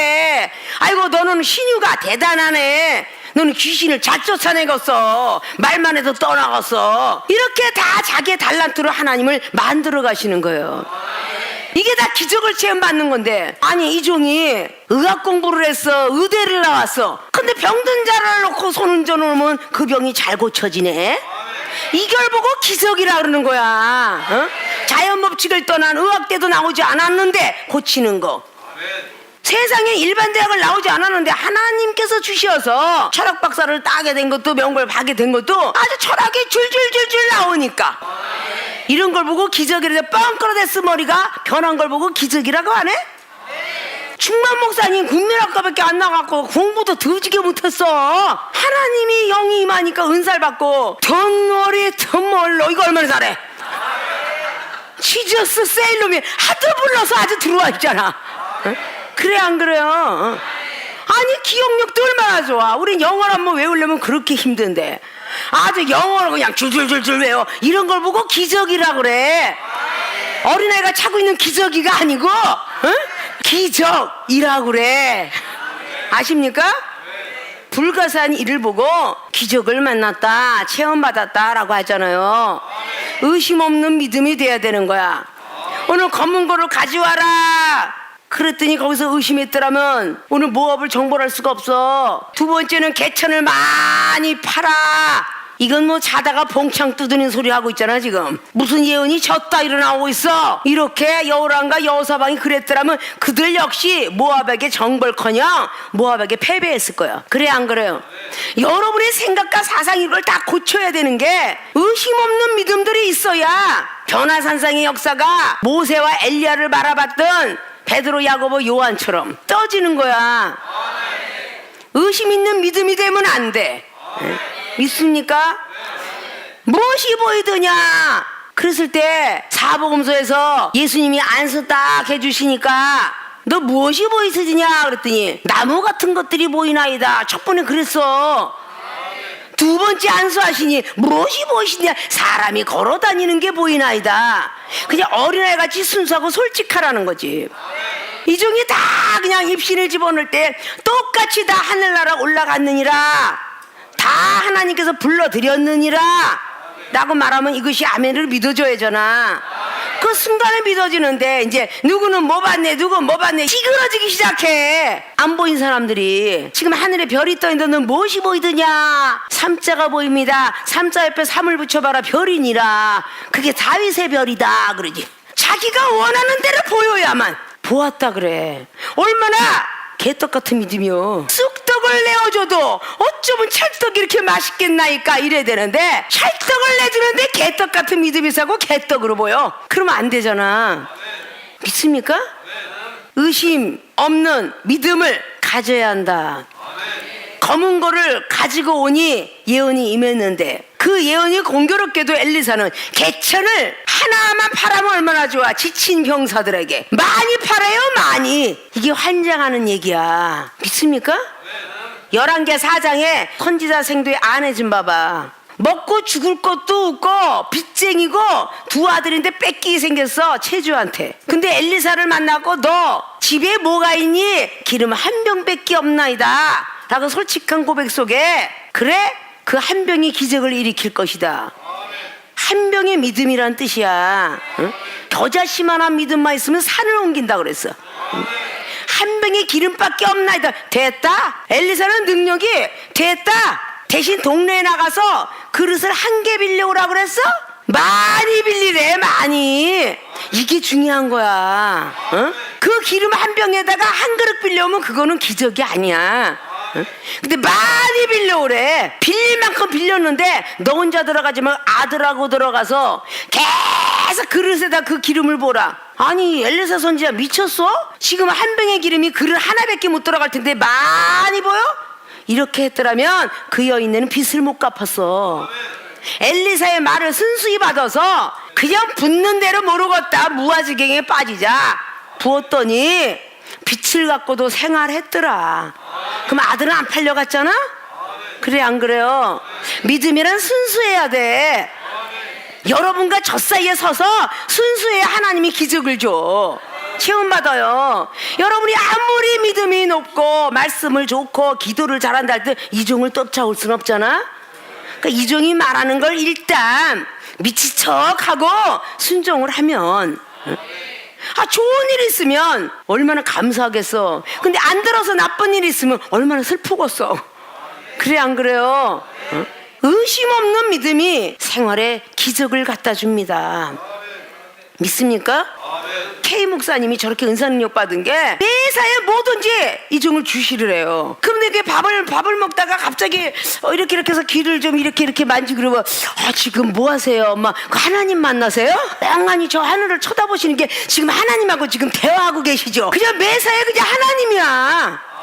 아이고 너는 신유가 대단하네. 너는 귀신을 잘 쫓아내겠어. 말만 해도 떠나갔어. 이렇게 다 자기의 달란트로 하나님을 만들어 가시는 거예요. 이게 다 기적을 체험받는 건데 아니 이종이 의학 공부를 했어. 의대를 나왔어. 근데 병든 자를 놓고 손 얹어 놓으면 그 병이 잘 고쳐지네. 이걸 보고 기적이라 그러는 거야. 어? 자연 법칙을 떠난 의학대도 나오지 않았는데 고치는 거. 세상에 일반 대학을 나오지 않았는데 하나님께서 주셔서 철학 박사를 따게 된 것도 명걸 하게 된 것도 아주 철학이 줄줄줄줄 나오니까 이런 걸 보고 기적이라 뻥끌어댔어. 머리가 변한 걸 보고 기적이라고 하네. 충만 목사님 국민학과밖에 안 나갔고 공부도 더지게 못했어. 하나님이 영이 임하니까 은사를 받고 덩어리 덤멀로 이거 얼마나 잘해. 지저스 세일러맨 하도 불러서 아주 들어와 있잖아. 응? 그래 안 그래요? 아니 기억력도 얼마나 좋아. 우린 영어를 한번 외우려면 그렇게 힘든데 아주 영어를 그냥 줄줄줄줄 외워. 이런 걸 보고 기적이라 그래. 어린아이가 차고 있는 기저귀가 아니고 응? 기적이라 그래. 아십니까? 불가사한 일을 보고 기적을 만났다 체험받았다 라고 하잖아요. 의심 없는 믿음이 돼야 되는 거야. 오늘 검은 거를 가져와라 그랬더니 거기서 의심했더라면 오늘 모업을 정벌할 수가 없어. 두 번째는 개천을 많이 팔아. 이건 뭐 자다가 봉창 두드는 소리 하고 있잖아 지금. 무슨 예언이 졌다 일어나고 있어. 이렇게 여호람과 여호사방이 그랬더라면 그들 역시 모압에게 정벌커녕 모압에게 패배했을 거야. 그래 안 그래요? 여러분의 생각과 사상 이걸 다 고쳐야 되는 게 의심 없는 믿음들이 있어야 변화산상의 역사가 모세와 엘리야를 바라봤던 베드로, 야고보, 요한처럼 떠지는 거야. 의심 있는 믿음이 되면 안 돼. 믿습니까? 무엇이 보이더냐? 그랬을 때 사복음서에서 예수님이 안수 딱 해주시니까 너 무엇이 보이시느냐 그랬더니 나무 같은 것들이 보이나이다. 첫 번에 그랬어. 두 번째 안수하시니 무엇이 보이시냐? 사람이 걸어다니는 게 보이나이다. 그냥 어린아이 같이 순수하고 솔직하라는 거지. 이종이 다 그냥 입신을 집어넣을 때 똑같이 다 하늘나라 올라갔느니라. 다 하나님께서 불러드렸느니라 라고 말하면 이것이 아멘을 믿어줘야잖아. 그 순간에 믿어지는데 이제 누구는 뭐 봤네 누구는 뭐 봤네 찌그러지기 시작해. 안 보인 사람들이 지금 하늘에 별이 떠있는데 너는 무엇이 보이더냐? 삼자가 보입니다. 삼자 옆에 삼을 붙여봐라 별이니라. 그게 다윗의 별이다 그러지. 자기가 원하는 대로 보여야만 보았다 그래. 얼마나 개떡 같은 믿음이요. 쑥떡을 내어줘도 어쩌면 찰떡이 이렇게 맛있겠나이까 이래야 되는데 찰떡을 내주는데 개떡 같은 믿음이 사고 개떡으로 보여. 그러면 안 되잖아. 믿습니까? 의심 없는 믿음을 가져야 한다. 검은 거를 가지고 오니 예언이 임했는데 그 예언이 공교롭게도 엘리사는 개천을 하나만 팔아면 얼마나 좋아. 지친 병사들에게 많이 팔아요. 많이. 이게 환장하는 얘기야. 믿습니까? 11개 4장에 선지자 생도의 아내 좀 봐봐. 먹고 죽을 것도 없고 빚쟁이고 두 아들인데 뺏기게 생겼어. 체주한테. 근데 엘리사를 만나고 너 집에 뭐가 있니? 기름 한 병밖에 없나이다 라고 솔직한 고백 속에 그래? 그 한 병이 기적을 일으킬 것이다. 한 병의 믿음이란 뜻이야. 응? 겨자씨만한 믿음만 있으면 산을 옮긴다 그랬어. 응? 한 병의 기름밖에 없나이다. 됐다. 엘리사는 능력이 됐다. 대신 동네에 나가서 그릇을 한 개 빌려오라 그랬어? 많이 빌리래. 많이. 이게 중요한 거야. 응? 그 기름 한 병에다가 한 그릇 빌려오면 그거는 기적이 아니야. 응? 근데 많이 빌려오래. 빌릴 만큼 빌렸는데 너 혼자 들어가지 말고 아들하고 들어가서 계속 그릇에다 그 기름을 보라. 아니 엘리사 선지자 미쳤어? 지금 한 병의 기름이 그릇 하나밖에 못 들어갈 텐데 많이 보여? 이렇게 했더라면 그 여인네는 빚을 못 갚았어. 엘리사의 말을 순수히 받아서 그냥 붓는 대로 모르겠다 무아지경에 빠지자 부었더니 빚을 갖고도 생활했더라. 그럼 아들은 안 팔려갔잖아? 그래 안 그래요? 믿음이란 순수해야 돼. 여러분과 저 사이에 서서 순수해야 하나님이 기적을 줘. 체험받아요. 여러분이 아무리 믿음이 높고 말씀을 좋고 기도를 잘한다 할 때 이종을 쫓아올 순 없잖아. 그러니까 이종이 말하는 걸 일단 미친 척하고 순종을 하면 좋은 일 있으면 얼마나 감사하겠어. 근데 안 들어서 나쁜 일 있으면 얼마나 슬프겠어. 그래 안 그래요? 의심 없는 믿음이 생활에 기적을 갖다 줍니다. 믿습니까? K 목사님이 저렇게 은사 능력 받은 게 매사에 뭐든지 이종을 주시르래요. 근데 그 밥을 먹다가 갑자기 이렇게 해서 귀를 좀 이렇게 만지고 그러면 지금 뭐 하세요? 엄마 하나님 만나세요? 멍하니 저 하늘을 쳐다보시는 게 지금 하나님하고 지금 대화하고 계시죠? 그냥 매사에 그냥 하나님이야.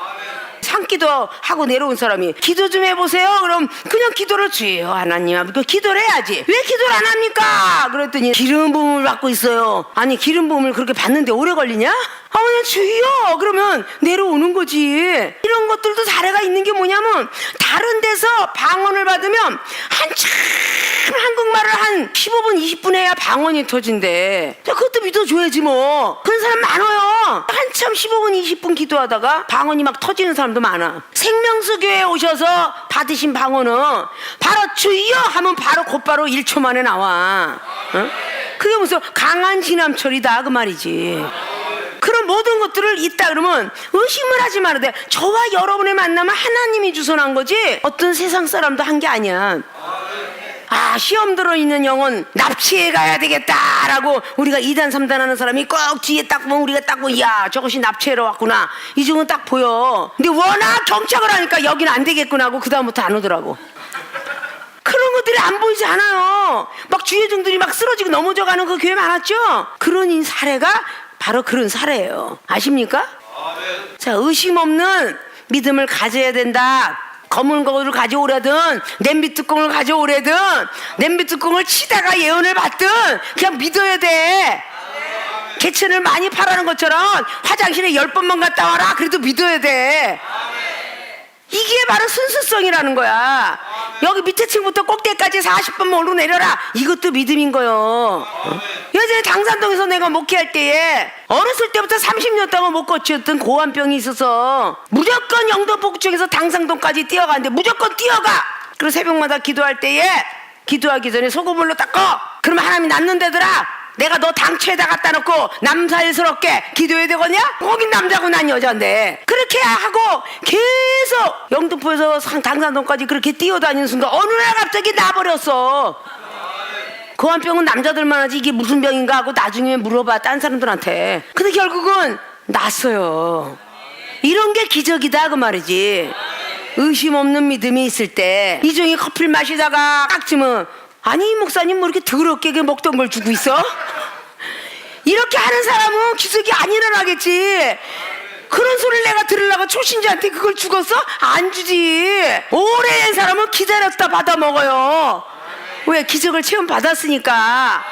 산기도 하고 내려온 사람이 기도 좀 해보세요. 그럼 그냥 기도를 주요. 하나님 기도를 해야지. 왜 기도를 안 합니까? 그랬더니 기름 부음을 받고 있어요. 아니 기름 부음을 그렇게 받는데 오래 걸리냐? 그냥 주여. 그러면 내려오는 거지. 이런 것들도 사례가 있는 게 뭐냐면 다른 데서 방언을 받으면 한참 한국말을 한 15분 20분 해야 방언이 터진대. 그것도 믿어줘야지 뭐. 그런 사람 많아요. 한참 15분 20분 기도하다가 방언이 막 터지는 사람도 많아. 생명수 교회에 오셔서 받으신 방언은 바로 주여 하면 바로 곧바로 1초 만에 나와. 응? 그게 무슨 강한 지남철이다 그 말이지. 그런 모든 것들을 있다 그러면 의심을 하지 말아야 돼. 저와 여러분의 만남은 하나님이 주선한 거지 어떤 세상 사람도 한 게 아니야. 시험 들어있는 영혼 납치해 가야 되겠다라고 우리가 2단 3단 하는 사람이 꼭 뒤에 딱 보면 우리가 딱 보면 야 저것이 납치해러 왔구나 이 정도는 딱 보여. 근데 워낙 경착을 하니까 여기는 안 되겠구나 하고 그 다음부터 안 오더라고. 그런 것들이 안 보이지 않아요. 막 주의종들이 막 쓰러지고 넘어져가는 그 교회 많았죠. 그런 사례가 바로 그런 사례예요. 아십니까? 자, 의심 없는 믿음을 가져야 된다. 검은 거를 가져오려든 냄비 뚜껑을 가져오려든 냄비 뚜껑을 치다가 예언을 받든 그냥 믿어야 돼. 개천을 많이 팔아는 것처럼 화장실에 10번만 갔다 와라 그래도 믿어야 돼. 이게 바로 순수성이라는 거야. 여기 밑에 층부터 꼭대기까지 40번만 오르내려라. 이것도 믿음인 거요. 예전에 당산동에서 내가 목회할 때에 어렸을 때부터 30년 동안 못 고쳤던 고환병이 있어서 무조건 영등포구청에서 당산동까지 뛰어가는데 무조건 뛰어가. 그리고 새벽마다 기도할 때에 기도하기 전에 소금물로 닦어. 그러면 하나님이 낫는데더라. 내가 너 당초에다 갖다 놓고 남사일스럽게 기도해야 되겠냐? 거긴 남자고 난 여잔데. 그렇게 하고 계속 영등포에서 당산동까지 그렇게 뛰어다니는 순간 어느 날 갑자기 나버렸어. 고환병은 남자들만 하지 이게 무슨 병인가 하고 나중에 물어봐 딴 사람들한테. 근데 결국은 났어요. 이런 게 기적이다 그 말이지. 의심 없는 믿음이 있을 때 이종이 커피를 마시다가 깍지면 아니 목사님 뭐 이렇게 더럽게 먹던 걸 주고 있어? 이렇게 하는 사람은 기적이 안 일어나겠지. 그런 소리를 내가 들으려고 초신자한테 그걸 주겠어? 안 주지. 오래된 사람은 기다렸다 받아 먹어요. 왜? 기적을 체험 받았으니까.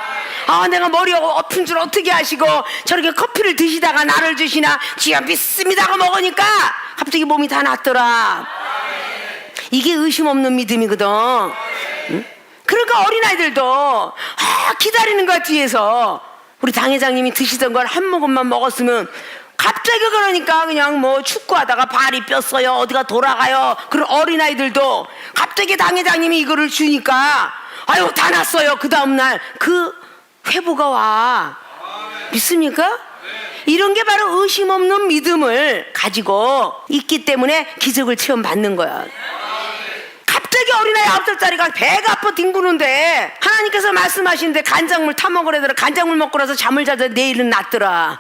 아, 내가 머리 엎은 줄 어떻게 아시고 저렇게 커피를 드시다가 나를 주시나 지가 믿습니다 하고 먹으니까 갑자기 몸이 다 낫더라. 이게 의심 없는 믿음이거든. 응? 그러니까 어린아이들도 기다리는 거야. 뒤에서 우리 당회장님이 드시던 걸 한 모금만 먹었으면 갑자기 그러니까 그냥 뭐 축구하다가 발이 뼈어요 어디가 돌아가요. 그런 어린아이들도 갑자기 당회장님이 이거를 주니까 아유 다 났어요. 그 다음날 그 회복가 와. 믿습니까? 이런 게 바로 의심 없는 믿음을 가지고 있기 때문에 기적을 체험 받는 거야. 갑자기 어린아이 9살짜리가 배가 아파 뒹구는데 하나님께서 말씀하시는데 간장물 타먹으래더라. 간장물 먹고 나서 잠을 자자 내일은 낫더라.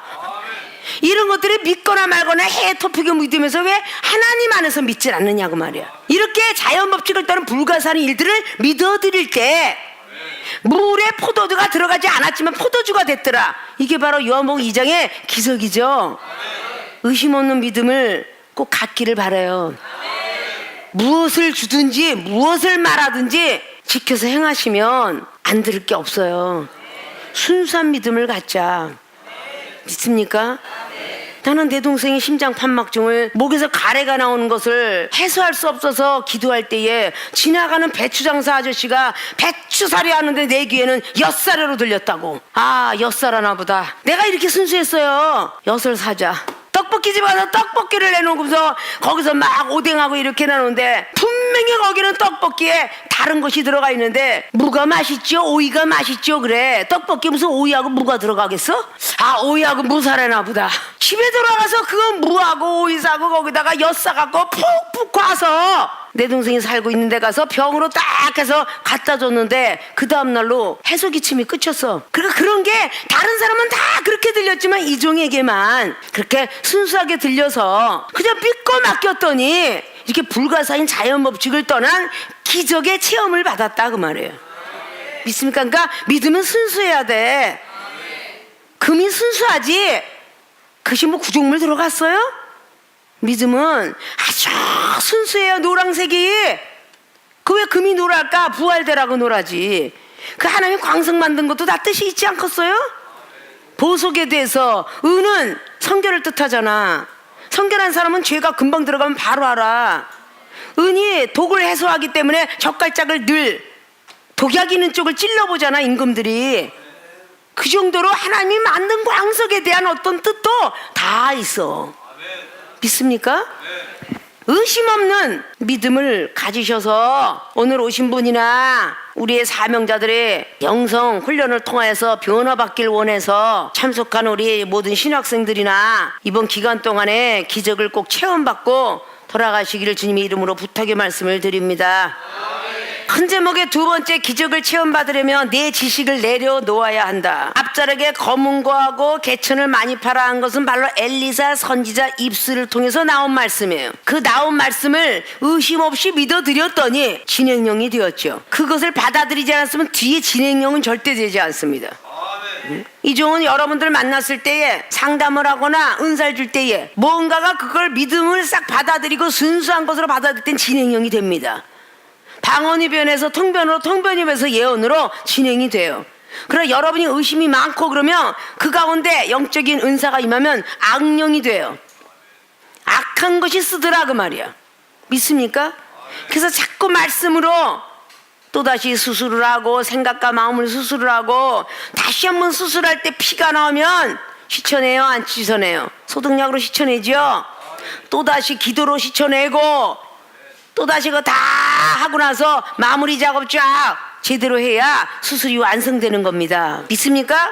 이런 것들이 믿거나 말거나 해에 토픽을 믿으면서 왜 하나님 안에서 믿질 않느냐고 말이야. 이렇게 자연 법칙을 따른 불가사의 일들을 믿어드릴 때 물에 포도주가 들어가지 않았지만 포도주가 됐더라. 이게 바로 요한복음 2장의 기적이죠. 의심 없는 믿음을 꼭 갖기를 바라요. 무엇을 주든지 무엇을 말하든지 지켜서 행하시면 안 들을 게 없어요. 순수한 믿음을 갖자. 믿습니까? 나는 내 동생이 심장 판막증을 목에서 가래가 나오는 것을 해소할 수 없어서 기도할 때에 지나가는 배추장사 아저씨가 배추사리 하는데 내 귀에는 엿사료로 들렸다고. 아, 엿사라나 보다. 내가 이렇게 순수했어요. 엿을 사자. 떡볶이집 와서 떡볶이를 내놓고서 거기서 막 오뎅하고 이렇게 나오는데 분명히 거기는 떡볶이에 다른 것이 들어가 있는데 무가 맛있죠? 오이가 맛있죠? 그래. 떡볶이 무슨 오이하고 무가 들어가겠어? 아, 오이하고 무 사려나 보다. 집에 들어가서 그거 무하고 오이 사고 거기다가 엿 사갖고 푹푹 과서 내 동생이 살고 있는 데 가서 병으로 딱 해서 갖다 줬는데 그 다음날로 해소기침이 끝쳤어. 그러니까 그런 게 다른 사람은 다 그렇게 들렸지만 이 종에게만 그렇게 순수하게 들려서 그냥 믿고 맡겼더니 이렇게 불가사인 자연법칙을 떠난 기적의 체험을 받았다 그 말이에요. 믿습니까? 그러니까 믿으면 순수해야 돼. 금이 순수하지 그것이 뭐 구종물 들어갔어요? 믿음은 아주 순수해요. 노란색이. 그 왜 금이 노랄까? 부활되라고 노라지. 그 하나님 광석 만든 것도 다 뜻이 있지 않겠어요? 보석에 대해서 은은 성결을 뜻하잖아. 성결한 사람은 죄가 금방 들어가면 바로 알아. 은이 독을 해소하기 때문에 젓갈짝을 늘 독약 있는 쪽을 찔러보잖아 임금들이. 그 정도로 하나님이 만든 광석에 대한 어떤 뜻도 다 있어. 믿습니까? 의심 없는 믿음을 가지셔서 오늘 오신 분이나 우리의 사명자들의 영성 훈련을 통하여서 변화받길 원해서 참석한 우리 모든 신학생들이나 이번 기간 동안에 기적을 꼭 체험받고 돌아가시기를 주님의 이름으로 부탁의 말씀을 드립니다. 큰 제목의 두 번째, 기적을 체험받으려면 내 지식을 내려놓아야 한다. 앞자락에 검은 거하고 개천을 많이 팔아 한 것은 바로 엘리사 선지자 입술을 통해서 나온 말씀이에요. 그 나온 말씀을 의심 없이 믿어드렸더니 진행령이 되었죠. 그것을 받아들이지 않았으면 뒤에 진행령은 절대 되지 않습니다. 이 종은 여러분들 만났을 때에 상담을 하거나 은사를 줄 때에 뭔가가 그걸 믿음을 싹 받아들이고 순수한 것으로 받아들일 땐 진행령이 됩니다. 방언이 변해서 통변으로, 통변이 변해서 예언으로 진행이 돼요. 그러나 여러분이 의심이 많고 그러면 그 가운데 영적인 은사가 임하면 악령이 돼요. 악한 것이 쓰더라 그 말이야. 믿습니까? 그래서 자꾸 말씀으로 또다시 수술을 하고 생각과 마음을 수술을 하고 다시 한번 수술할 때 피가 나오면 씻어내요? 안 씻어내요? 소독약으로 씻어내죠? 또다시 기도로 씻어내고 또다시 그거 다 하고 나서 마무리 작업 쫙 제대로 해야 수술이 완성되는 겁니다. 믿습니까?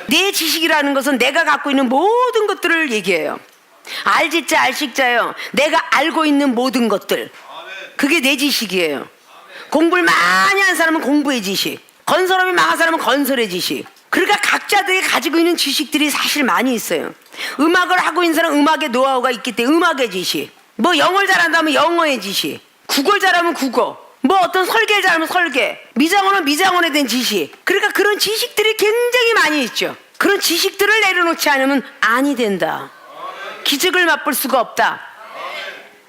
내 지식이라는 것은 내가 갖고 있는 모든 것들을 얘기해요. 알지자 알식자요. 내가 알고 있는 모든 것들. 그게 내 지식이에요. 공부를 많이 한 사람은 공부의 지식, 건설업이 망한 사람은 건설의 지식. 그러니까 각자들이 가지고 있는 지식들이 사실 많이 있어요. 음악을 하고 있는 사람은 음악의 노하우가 있기 때문에 음악의 지식, 뭐 영어를 잘한다면 영어의 지식, 국어를 잘하면 국어, 뭐 어떤 설계를 잘하면 설계, 미장원은 미장원에 대한 지식. 그러니까 그런 지식들이 굉장히 많이 있죠. 그런 지식들을 내려놓지 않으면 아니 된다. 기적을 맛볼 수가 없다.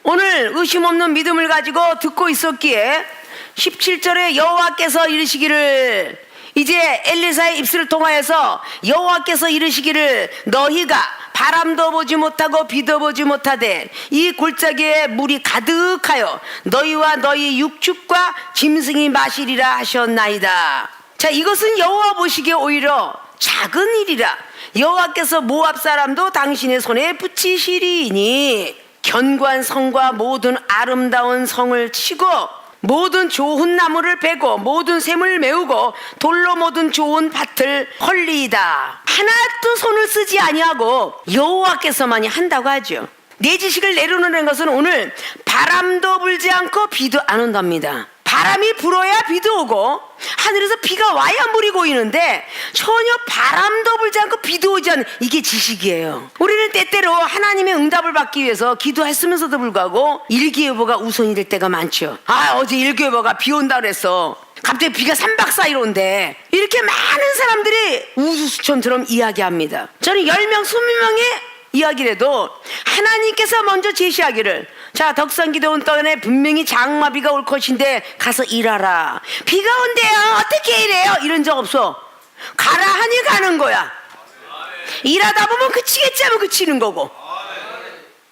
오늘 의심 없는 믿음을 가지고 듣고 있었기에 17절에 여호와께서 이르시기를, 이제 엘리사의 입술을 통하여서 여호와께서 이르시기를 너희가 바람도 보지 못하고 비도 보지 못하되 이 골짜기에 물이 가득하여 너희와 너희 육축과 짐승이 마시리라 하셨나이다. 자, 이것은 여호와 보시기에 오히려 작은 일이라 여호와께서 모압 사람도 당신의 손에 붙이시리니 견고한 성과 모든 아름다운 성을 치고 모든 좋은 나무를 베고 모든 샘을 메우고 돌로 모든 좋은 밭을 헐리이다. 하나도 손을 쓰지 아니하고 여호와께서만이 한다고 하죠. 내 지식을 내려놓는 것은 오늘 바람도 불지 않고 비도 안 온답니다. 바람이 불어야 비도 오고 하늘에서 비가 와야 물이 고이는데 전혀 바람도 불지 않고 비도 오지 않는, 이게 지식이에요. 우리는 때때로 하나님의 응답을 받기 위해서 기도했으면서도 불구하고 일기예보가 우선이 될 때가 많죠. 어제 일기예보가 비 온다 그랬어. 갑자기 비가 3박 4일 온대. 이렇게 많은 사람들이 우수수천처럼 이야기합니다. 저는 10명 20명의 이야기라도 하나님께서 먼저 제시하기를, 자, 덕산 기도원 떠에 분명히 장마비가 올 것인데 가서 일하라. 비가 온대요. 어떻게 일해요? 이런 적 없어. 가라 하니 가는 거야. 일하다 보면 그치겠지 하면 그치는 거고.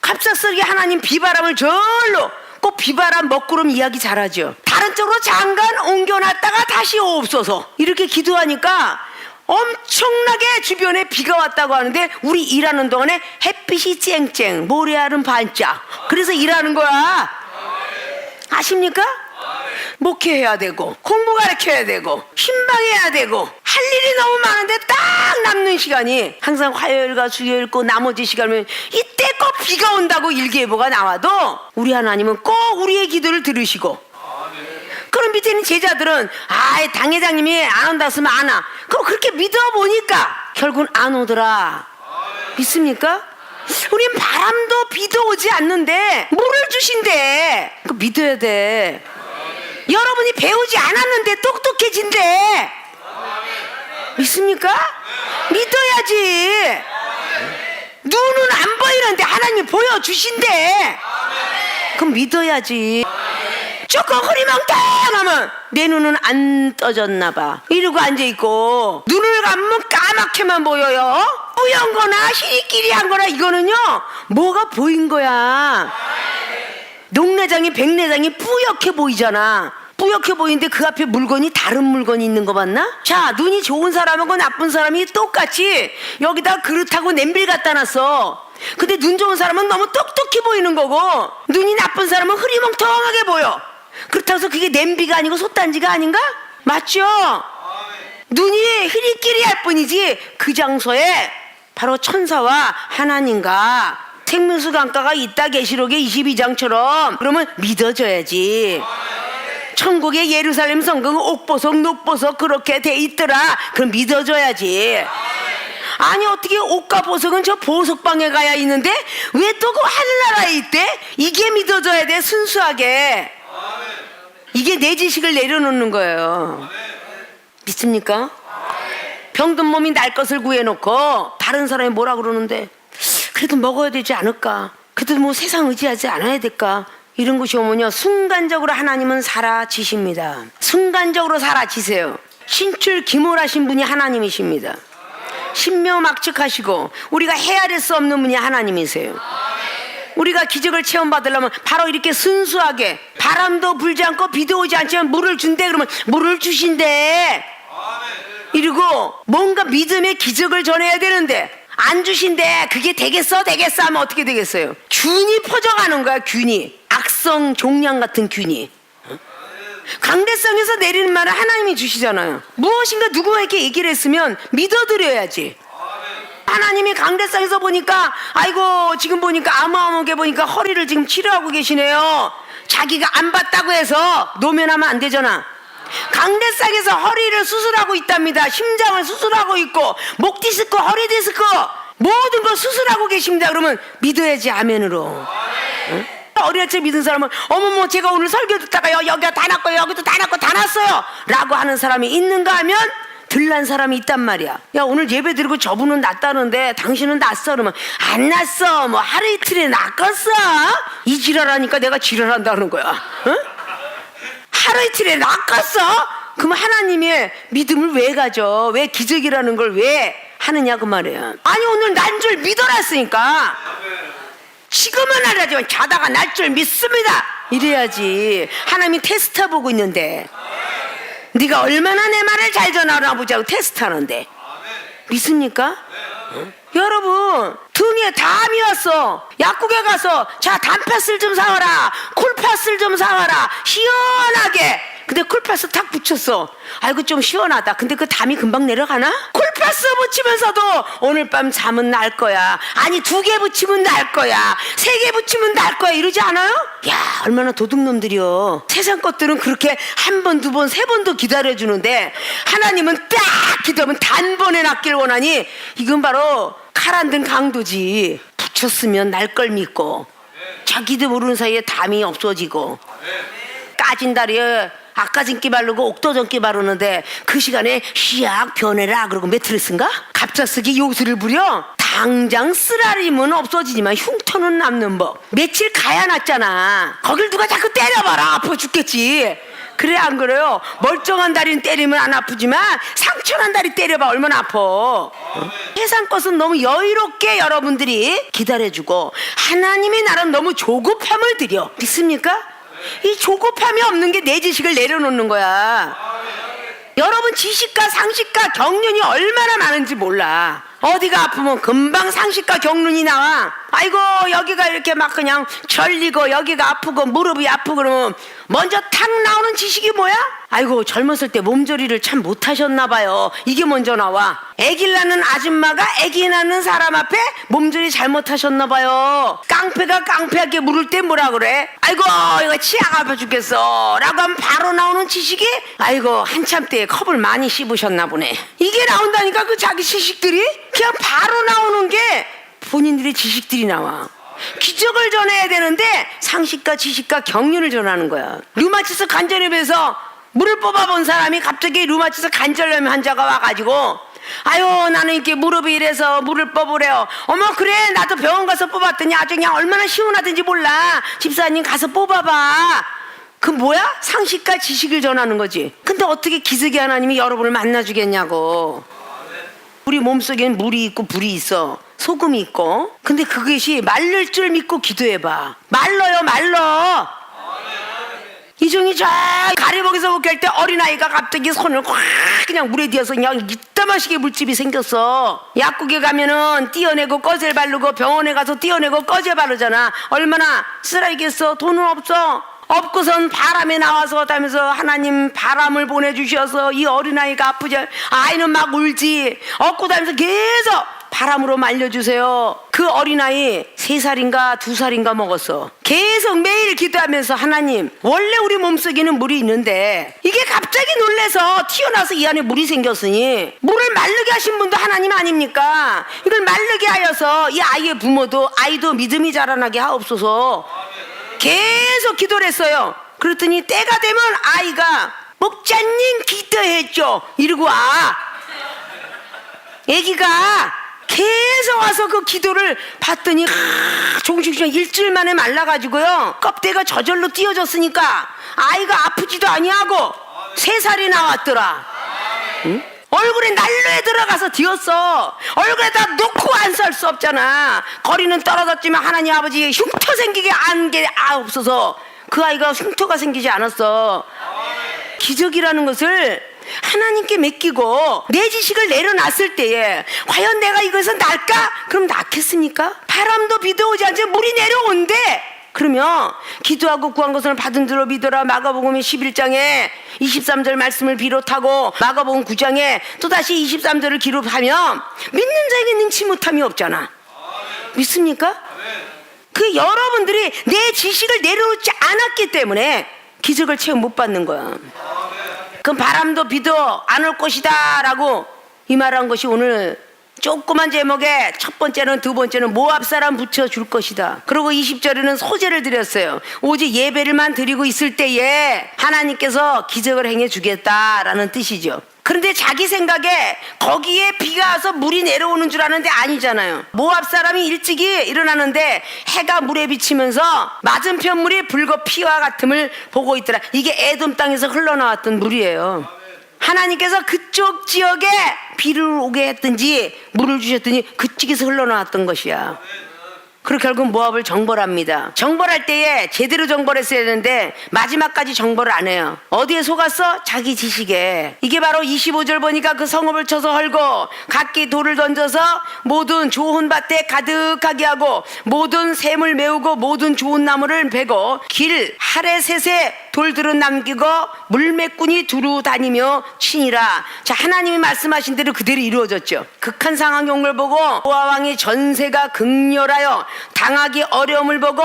갑작스럽게 하나님 비바람을 절로, 꼭 비바람 먹구름 이야기 잘하죠. 다른 쪽으로 잠깐 옮겨놨다가 다시 오옵소서. 이렇게 기도하니까 엄청나게 주변에 비가 왔다고 하는데 우리 일하는 동안에 햇빛이 쨍쨍, 모래알은 반짝. 그래서 일하는 거야. 아십니까? 목회해야 되고 공부 가르쳐야 되고 신방해야 되고 할 일이 너무 많은데 딱 남는 시간이 항상 화요일과 수요일 꼭 나머지 시간이면 이때 꼭 비가 온다고 일기예보가 나와도 우리 하나님은 꼭 우리의 기도를 들으시고, 그럼 밑에 있는 제자들은 당회장님이 안 온다 했으면 안 와. 그럼 그렇게 믿어보니까 결국은 안 오더라. 믿습니까? 우린 바람도 비도 오지 않는데 물을 주신대. 그거 믿어야 돼. 여러분이 배우지 않았는데 똑똑해진대. 믿습니까? 믿어야지. 눈은 안 보이는데 하나님 보여주신대. 그럼 믿어야지. 조금 허리멍텅하면 내 눈은 안 떠졌나 봐. 이러고 앉아있고 눈을 감으면 까맣게만 보여요. 뿌연 거나 희리끼리한 거나 이거는요, 뭐가 보인 거야. 녹내장이 백내장이 뿌옇게 보이잖아. 뿌옇게 보이는데 그 앞에 물건이 다른 물건이 있는 거 봤나? 자, 눈이 좋은 사람하고 나쁜 사람이 똑같이 여기다 그릇하고 냄비를 갖다 놨어. 근데 눈 좋은 사람은 너무 똑똑히 보이는 거고 눈이 나쁜 사람은 흐리멍텅하게 보여. 그렇다고 해서 그게 냄비가 아니고 솥단지가 아닌가? 맞죠? 눈이 흐리끼리할 뿐이지 그 장소에 바로 천사와 하나님과 생명수 강가가 있다. 계시록의 22장처럼. 그러면 믿어줘야지. 천국의 예루살렘 성경은 옥보석 녹보석 그렇게 돼 있더라. 그럼 믿어줘야지. 아니 어떻게 옥과 보석은 저 보석방에 가야 있는데 왜 또 그 하늘나라에 있대? 이게 믿어줘야 돼. 순수하게. 이게 내 지식을 내려놓는 거예요. 믿습니까? 병든 몸이 날 것을 구해놓고 다른 사람이 뭐라 그러는데 그래도 먹어야 되지 않을까? 그래도 뭐 세상 의지하지 않아야 될까? 이런 것이 오면요, 순간적으로 하나님은 사라지십니다. 순간적으로 사라지세요. 신출 기몰하신 분이 하나님이십니다. 신묘막측하시고 우리가 헤아릴 수 없는 분이 하나님이세요. 우리가 기적을 체험받으려면 바로 이렇게 순수하게 바람도 불지 않고 비도 오지 않지만 물을 준대. 그러면 물을 주신대. 이러고 뭔가 믿음의 기적을 전해야 되는데 안 주신대. 그게 되겠어 하면 어떻게 되겠어요? 균이 퍼져가는 거야. 균이. 악성 종양 같은 균이. 강대성에서 내리는 말을 하나님이 주시잖아요. 무엇인가 누구에게 얘기를 했으면 믿어드려야지. 하나님이 강대상에서 보니까 아이고 지금 보니까 아무게 보니까 허리를 지금 치료하고 계시네요. 자기가 안 봤다고 해서 노면하면 안 되잖아. 강대상에서 허리를 수술하고 있답니다. 심장을 수술하고 있고 목 디스크, 허리 디스크 모든 걸 수술하고 계십니다. 그러면 믿어야지. 아멘으로. 응? 어린아이처럼 믿은 사람은 어머머 제가 오늘 설교 듣다가요 여기가 다 났고요 여기도 다 났고 다 났어요 라고 하는 사람이 있는가 하면 들난 사람이 있단 말이야. 야, 오늘 예배 드리고 저분은 낫다는데 당신은 낫어? 그러면 안 낫어. 뭐 하루 이틀에 낫겠어? 이 지랄하니까 내가 지랄한다는 거야. 응? 하루 이틀에 낫겠어? 그럼 하나님의 믿음을 왜 가져? 왜 기적이라는 걸 왜 하느냐 그 말이야. 아니 오늘 난 줄 믿어놨으니까 지금은 알아지만 자다가 날 줄 믿습니다 이래야지. 하나님이 테스트 보고 있는데 네가 얼마나 내 말을 잘 전하나 보자고 테스트하는데 믿습니까? 응? 여러분 등에 담이 왔어. 약국에 가서 자 단팥을 좀 사와라, 쿨팥을 좀 사와라 시원하게. 근데 쿨팥을 탁 붙였어. 아이고 좀 시원하다. 근데 그 담이 금방 내려가나? 쿨팥을 붙이면서도 오늘 밤 잠은 날 거야. 아니 2개 붙이면 날 거야. 3개 붙이면 날 거야 이러지 않아요? 야 얼마나 도둑놈들이여. 세상 것들은 그렇게 한 번, 2번, 3번도 기다려주는데 하나님은 딱 기도하면 단번에 낫길 원하니 이건 바로 칼 안 든 강도지. 붙였으면 날 걸 믿고 자기도 모르는 사이에 담이 없어지고 까진 다리에 아까진기 바르고 옥도전기 바르는데 그 시간에 휘악 변해라 그러고 매트리스인가? 갑자스기 요술을 부려? 당장 쓰라림은 없어지지만 흉터는 남는 법. 며칠 가야 낫잖아. 거길 누가 자꾸 때려봐라. 아파 죽겠지. 그래 안 그래요? 멀쩡한 다리는 때리면 안 아프지만 상처난 다리 때려봐 얼마나 아파. 세상 것은 너무 여유롭게 여러분들이 기다려주고 하나님이 나는 너무 조급함을 드려. 믿습니까? 이 조급함이 없는 게 내 지식을 내려놓는 거야. 여러분 지식과 상식과 경륜이 얼마나 많은지 몰라. 어디가 아프면 금방 상식과 경륜이 나와. 아이고 여기가 이렇게 막 그냥 절리고 여기가 아프고 무릎이 아프고 그러면 먼저 탁 나오는 지식이 뭐야? 아이고 젊었을 때 몸조리를 참 못하셨나 봐요. 이게 먼저 나와. 애기 낳는 아줌마가 애기 낳는 사람 앞에 몸조리 잘못하셨나 봐요. 깡패가 깡패에게 물을 때 뭐라 그래? 아이고 이거 치아가 아파 죽겠어 라고 하면 바로 나오는 지식이 아이고 한참 때 컵을 많이 씹으셨나 보네. 이게 나온다니까. 그 자기 지식들이 그냥 바로 나오는 게 본인들의 지식들이 나와. 기적을 전해야 되는데 상식과 지식과 경륜을 전하는 거야. 류마티스 관절염에서 물을 뽑아본 사람이 갑자기 류마티스 관절염 환자가 와가지고 아유 나는 이렇게 무릎이 이래서 물을 뽑으래요. 어머 그래 나도 병원 가서 뽑았더니 아주 그냥 얼마나 시원하든지 몰라. 집사님 가서 뽑아봐. 그 뭐야? 상식과 지식을 전하는 거지. 근데 어떻게 기적의 하나님이 여러분을 만나주겠냐고. 우리 몸속에는 물이 있고 불이 있어. 소금이 있고. 근데 그것이 마를 줄 믿고 기도해봐. 말러요 말러. 이종이 저 가리봉에서 목할 때 어린아이가 갑자기 손을 확 그냥 물에 뒤어서 그냥 이따마시게 물집이 생겼어. 약국에 가면은 띄어내고 꺼젤 바르고 병원에 가서 띄어내고 꺼젤 바르잖아. 얼마나 쓰라리겠어. 돈은 없어. 없고선 바람에 나와서 하면서 하나님 바람을 보내주셔서 이 어린아이가 아프지. 아이는 막 울지. 업고 다니면서 계속 바람으로 말려주세요. 그 어린아이 3살인가 2살인가 먹었어. 계속 매일 기도하면서 하나님 원래 우리 몸속에는 물이 있는데 이게 갑자기 놀래서 튀어나와서 이 안에 물이 생겼으니 물을 마르게 하신 분도 하나님 아닙니까? 이걸 마르게 하여서 이 아이의 부모도 아이도 믿음이 자라나게 하옵소서. 계속 기도를 했어요. 그랬더니 때가 되면 아이가 목자님 기도했죠 이러고 와. 애기가 계속 와서 그 기도를 봤더니 조금씩 일주일 만에 말라가지고요 껍데기가 저절로 띄어졌으니까 아이가 아프지도 아니하고 3살이 나왔더라. 응? 얼굴에 난로에 들어가서 뒤었어. 얼굴에다 놓고 안 살 수 없잖아. 거리는 떨어졌지만 하나님 아버지 흉터 생기게 안 게 없어서 그 아이가 흉터가 생기지 않았어. 기적이라는 것을 하나님께 맡기고 내 지식을 내려놨을 때에 과연 내가 이것은 날까? 그럼 낫겠습니까? 바람도 비도 오지 않지 물이 내려온대. 그러면 기도하고 구한 것을 받은 줄로 믿어라. 마가복음 11장에 23절 말씀을 비롯하고 마가복음 9장에 또다시 23절을 기록하면 믿는 자에게 능치 못함이 없잖아. 믿습니까? 그 여러분들이 내 지식을 내려놓지 않았기 때문에 기적을 체험 못 받는 거야. 그럼 바람도 비도 안 올 것이다 라고 이 말한 것이 오늘 조그만 제목에 첫 번째는 두 번째는 모압 사람 붙여줄 것이다. 그리고 20절에는 소제를 드렸어요. 오직 예배를만 드리고 있을 때에 하나님께서 기적을 행해 주겠다라는 뜻이죠. 그런데 자기 생각에 거기에 비가 와서 물이 내려오는 줄 아는데 아니잖아요. 모압 사람이 일찍이 일어나는데 해가 물에 비치면서 맞은편 물이 붉어 피와 같음을 보고 있더라. 이게 에돔 땅에서 흘러나왔던 물이에요. 하나님께서 그쪽 지역에 비를 오게 했든지 물을 주셨더니 그쪽에서 흘러나왔던 것이야. 그리고 결국 모압을 정벌합니다. 정벌할 때에 제대로 정벌했어야 되는데 마지막까지 정벌을 안 해요. 어디에 속았어? 자기 지식에. 이게 바로 25절 보니까 그 성읍을 쳐서 헐고 각기 돌을 던져서 모든 좋은 밭에 가득하게 하고 모든 샘을 메우고 모든 좋은 나무를 베고 길 하레셋에 돌들은 남기고 물매꾼이 두루 다니며 치니라. 자, 하나님이 말씀하신 대로 그대로 이루어졌죠. 극한 상황이 온 걸 보고 모압 왕이 전세가 극렬하여 당하기 어려움을 보고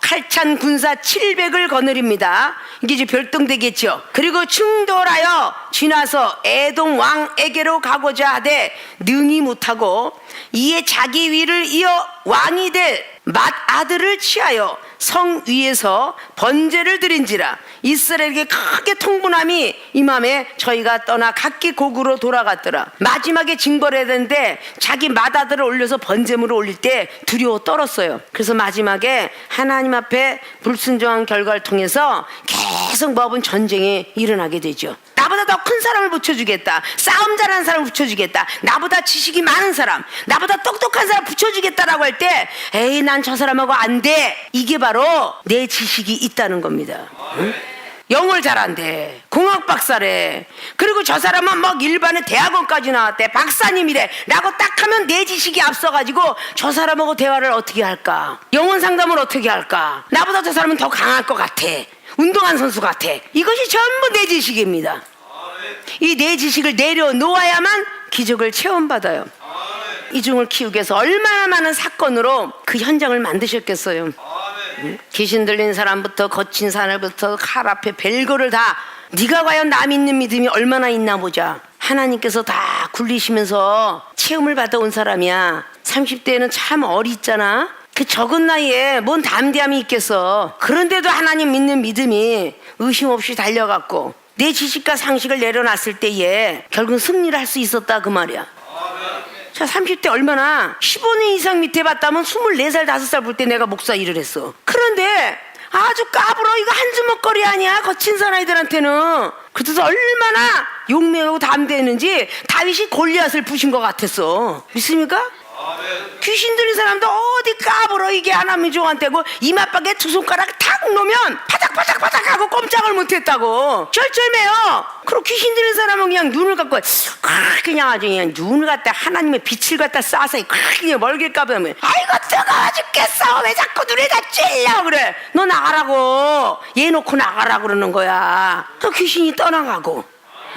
칼찬 군사 700을 거느립니다. 이게 이제 별동되겠죠. 그리고 충돌하여 지나서 에돔 왕에게로 가고자 하되 능히 못하고 이에 자기 위를 이어 왕이 될 맏 아들을 취하여 성 위에서 번제를 드린지라. 이스라엘에게 크게 통분함이 임함에 저희가 떠나 각기 고국으로 돌아갔더라. 마지막에 징벌해야 되는데 자기 맏아들을 올려서 번제물을 올릴 때 두려워 떨었어요. 그래서 마지막에 하나님 앞에 불순종한 결과를 통해서 계속 모압은 전쟁이 일어나게 되죠. 나보다 더 큰 사람을 붙여주겠다. 싸움 잘하는 사람을 붙여주겠다. 나보다 지식이 많은 사람, 나보다 똑똑한 사람 붙여주겠다라고 할 때 에이 난 저 사람하고 안 돼. 이게 바로 내 지식이 있다는 겁니다. 응? 영어를 잘한대. 공학 박사래. 그리고 저 사람은 막 일반의 대학원까지 나왔대. 박사님이래. 라고 딱 하면 내 지식이 앞서가지고 저 사람하고 대화를 어떻게 할까? 영혼 상담을 어떻게 할까? 나보다 저 사람은 더 강할 것 같아. 운동한 선수 같아. 이것이 전부 내 지식입니다. 이 내 지식을 내려놓아야만 기적을 체험받아요. 이중을 키우기 위해서 얼마나 많은 사건으로 그 현장을 만드셨겠어요. 귀신 들린 사람부터 거친 사람부터 칼 앞에 별거를 다 네가 과연 나 믿는 믿음이 얼마나 있나 보자. 하나님께서 다 굴리시면서 체험을 받아온 사람이야. 30대에는 참 어리잖아. 그 적은 나이에 뭔 담대함이 있겠어. 그런데도 하나님 믿는 믿음이 의심 없이 달려갔고 내 지식과 상식을 내려놨을 때에 결국 승리를 할 수 있었다 그 말이야. 자, 30대 얼마나 15년 이상 밑에 봤다면 24살 5살 볼 때 내가 목사 일을 했어. 그런데 아주 까불어. 이거 한주먹거리 아니야 거친 사나이들한테는. 그래서 얼마나 용맹하고 담대했는지 다윗이 골리앗을 부신 것 같았어. 믿습니까? 귀신 들린 사람도 어디 까불어. 이게 하나님이 종한테고 이마박에 두 손가락 탁 놓으면 바닥바닥바닥 하고 꼼짝을 못했다고 쩔쩔매요. 그리고 귀신 들린 사람은 그냥 눈을 갖고 그냥 아주 그냥 눈을 갖다 하나님의 빛을 갖다 쏴서 그냥 멀게 까보면 아이고 뜨거워 죽겠어. 왜 자꾸 눈에다 찔려 그래. 너 나가라고. 얘 놓고 나가라고 그러는 거야. 그 귀신이 떠나가고.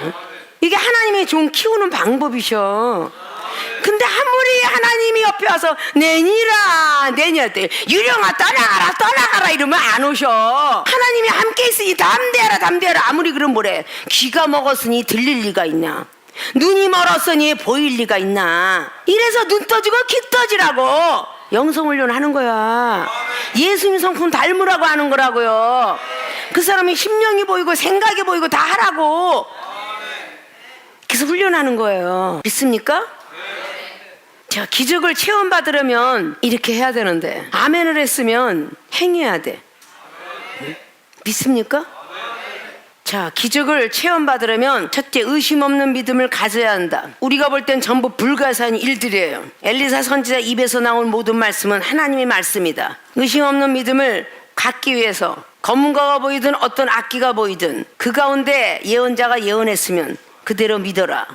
응? 이게 하나님의 종 키우는 방법이셔. 근데 아무리 하나님이 옆에 와서 내니라 때 유령아 떠나가라 이러면 안 오셔. 하나님이 함께 있으니 담대하라. 아무리 그럼 뭐래. 귀가 먹었으니 들릴 리가 있냐. 눈이 멀었으니 보일 리가 있나. 이래서 눈 떠지고 귀 떠지라고 영성훈련 하는 거야. 예수님 성품 닮으라고 하는 거라고요. 그 사람이 심령이 보이고 생각이 보이고 다 하라고. 그래서 훈련하는 거예요. 믿습니까? 자, 기적을 체험받으려면 이렇게 해야 되는데 아멘을 했으면 행해야 돼. 믿습니까? 자, 기적을 체험받으려면 첫째 의심 없는 믿음을 가져야 한다. 우리가 볼 땐 전부 불가사한 일들이에요. 엘리사 선지자 입에서 나온 모든 말씀은 하나님의 말씀이다. 의심 없는 믿음을 갖기 위해서 검은 거가 보이든 어떤 악기가 보이든 그 가운데 예언자가 예언했으면 그대로 믿어라.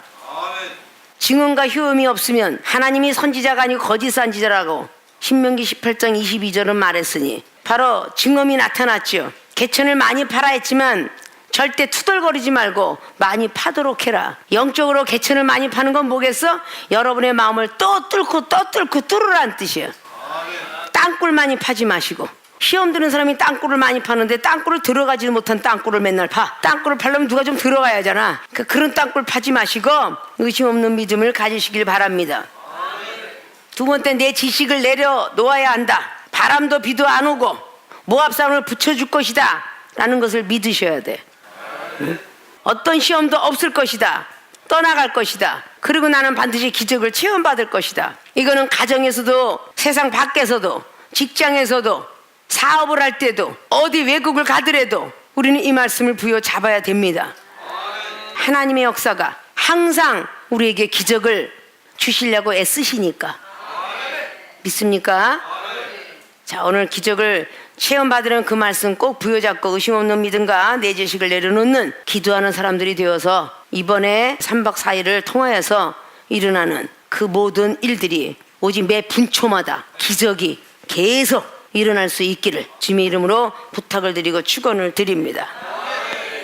증언과 효험이 없으면 하나님이 선지자가 아니고 거짓 선지자라고 신명기 18장 22절은 말했으니 바로 증언이 나타났죠. 개천을 많이 팔아 했지만 절대 투덜거리지 말고 많이 파도록 해라. 영적으로 개천을 많이 파는 건 뭐겠어? 여러분의 마음을 또 뚫고 뚫으라는 뜻이에요. 땅굴 많이 파지 마시고. 시험 드는 사람이 땅굴을 많이 파는데 땅굴을 들어가지 못한 땅굴을 맨날 파. 땅굴을 파려면 누가 좀 들어가야 하잖아. 그런 땅굴 파지 마시고 의심 없는 믿음을 가지시길 바랍니다. 두 번째, 내 지식을 내려놓아야 한다. 바람도 비도 안 오고 모압 사람을 붙여줄 것이다 라는 것을 믿으셔야 돼. 어떤 시험도 없을 것이다. 떠나갈 것이다. 그리고 나는 반드시 기적을 체험받을 것이다. 이거는 가정에서도 세상 밖에서도 직장에서도 사업을 할 때도 어디 외국을 가더라도 우리는 이 말씀을 부여잡아야 됩니다. 하나님의 역사가 항상 우리에게 기적을 주시려고 애쓰시니까. 믿습니까? 자, 오늘 기적을 체험받으는 그 말씀 꼭 부여잡고 의심 없는 믿음과 내 자식을 내려놓는 기도하는 사람들이 되어서 이번에 3박 4일을 통하여서 일어나는 그 모든 일들이 오직 매 분초마다 기적이 계속 일어날 수 있기를 주님의 이름으로 부탁을 드리고 축원을 드립니다.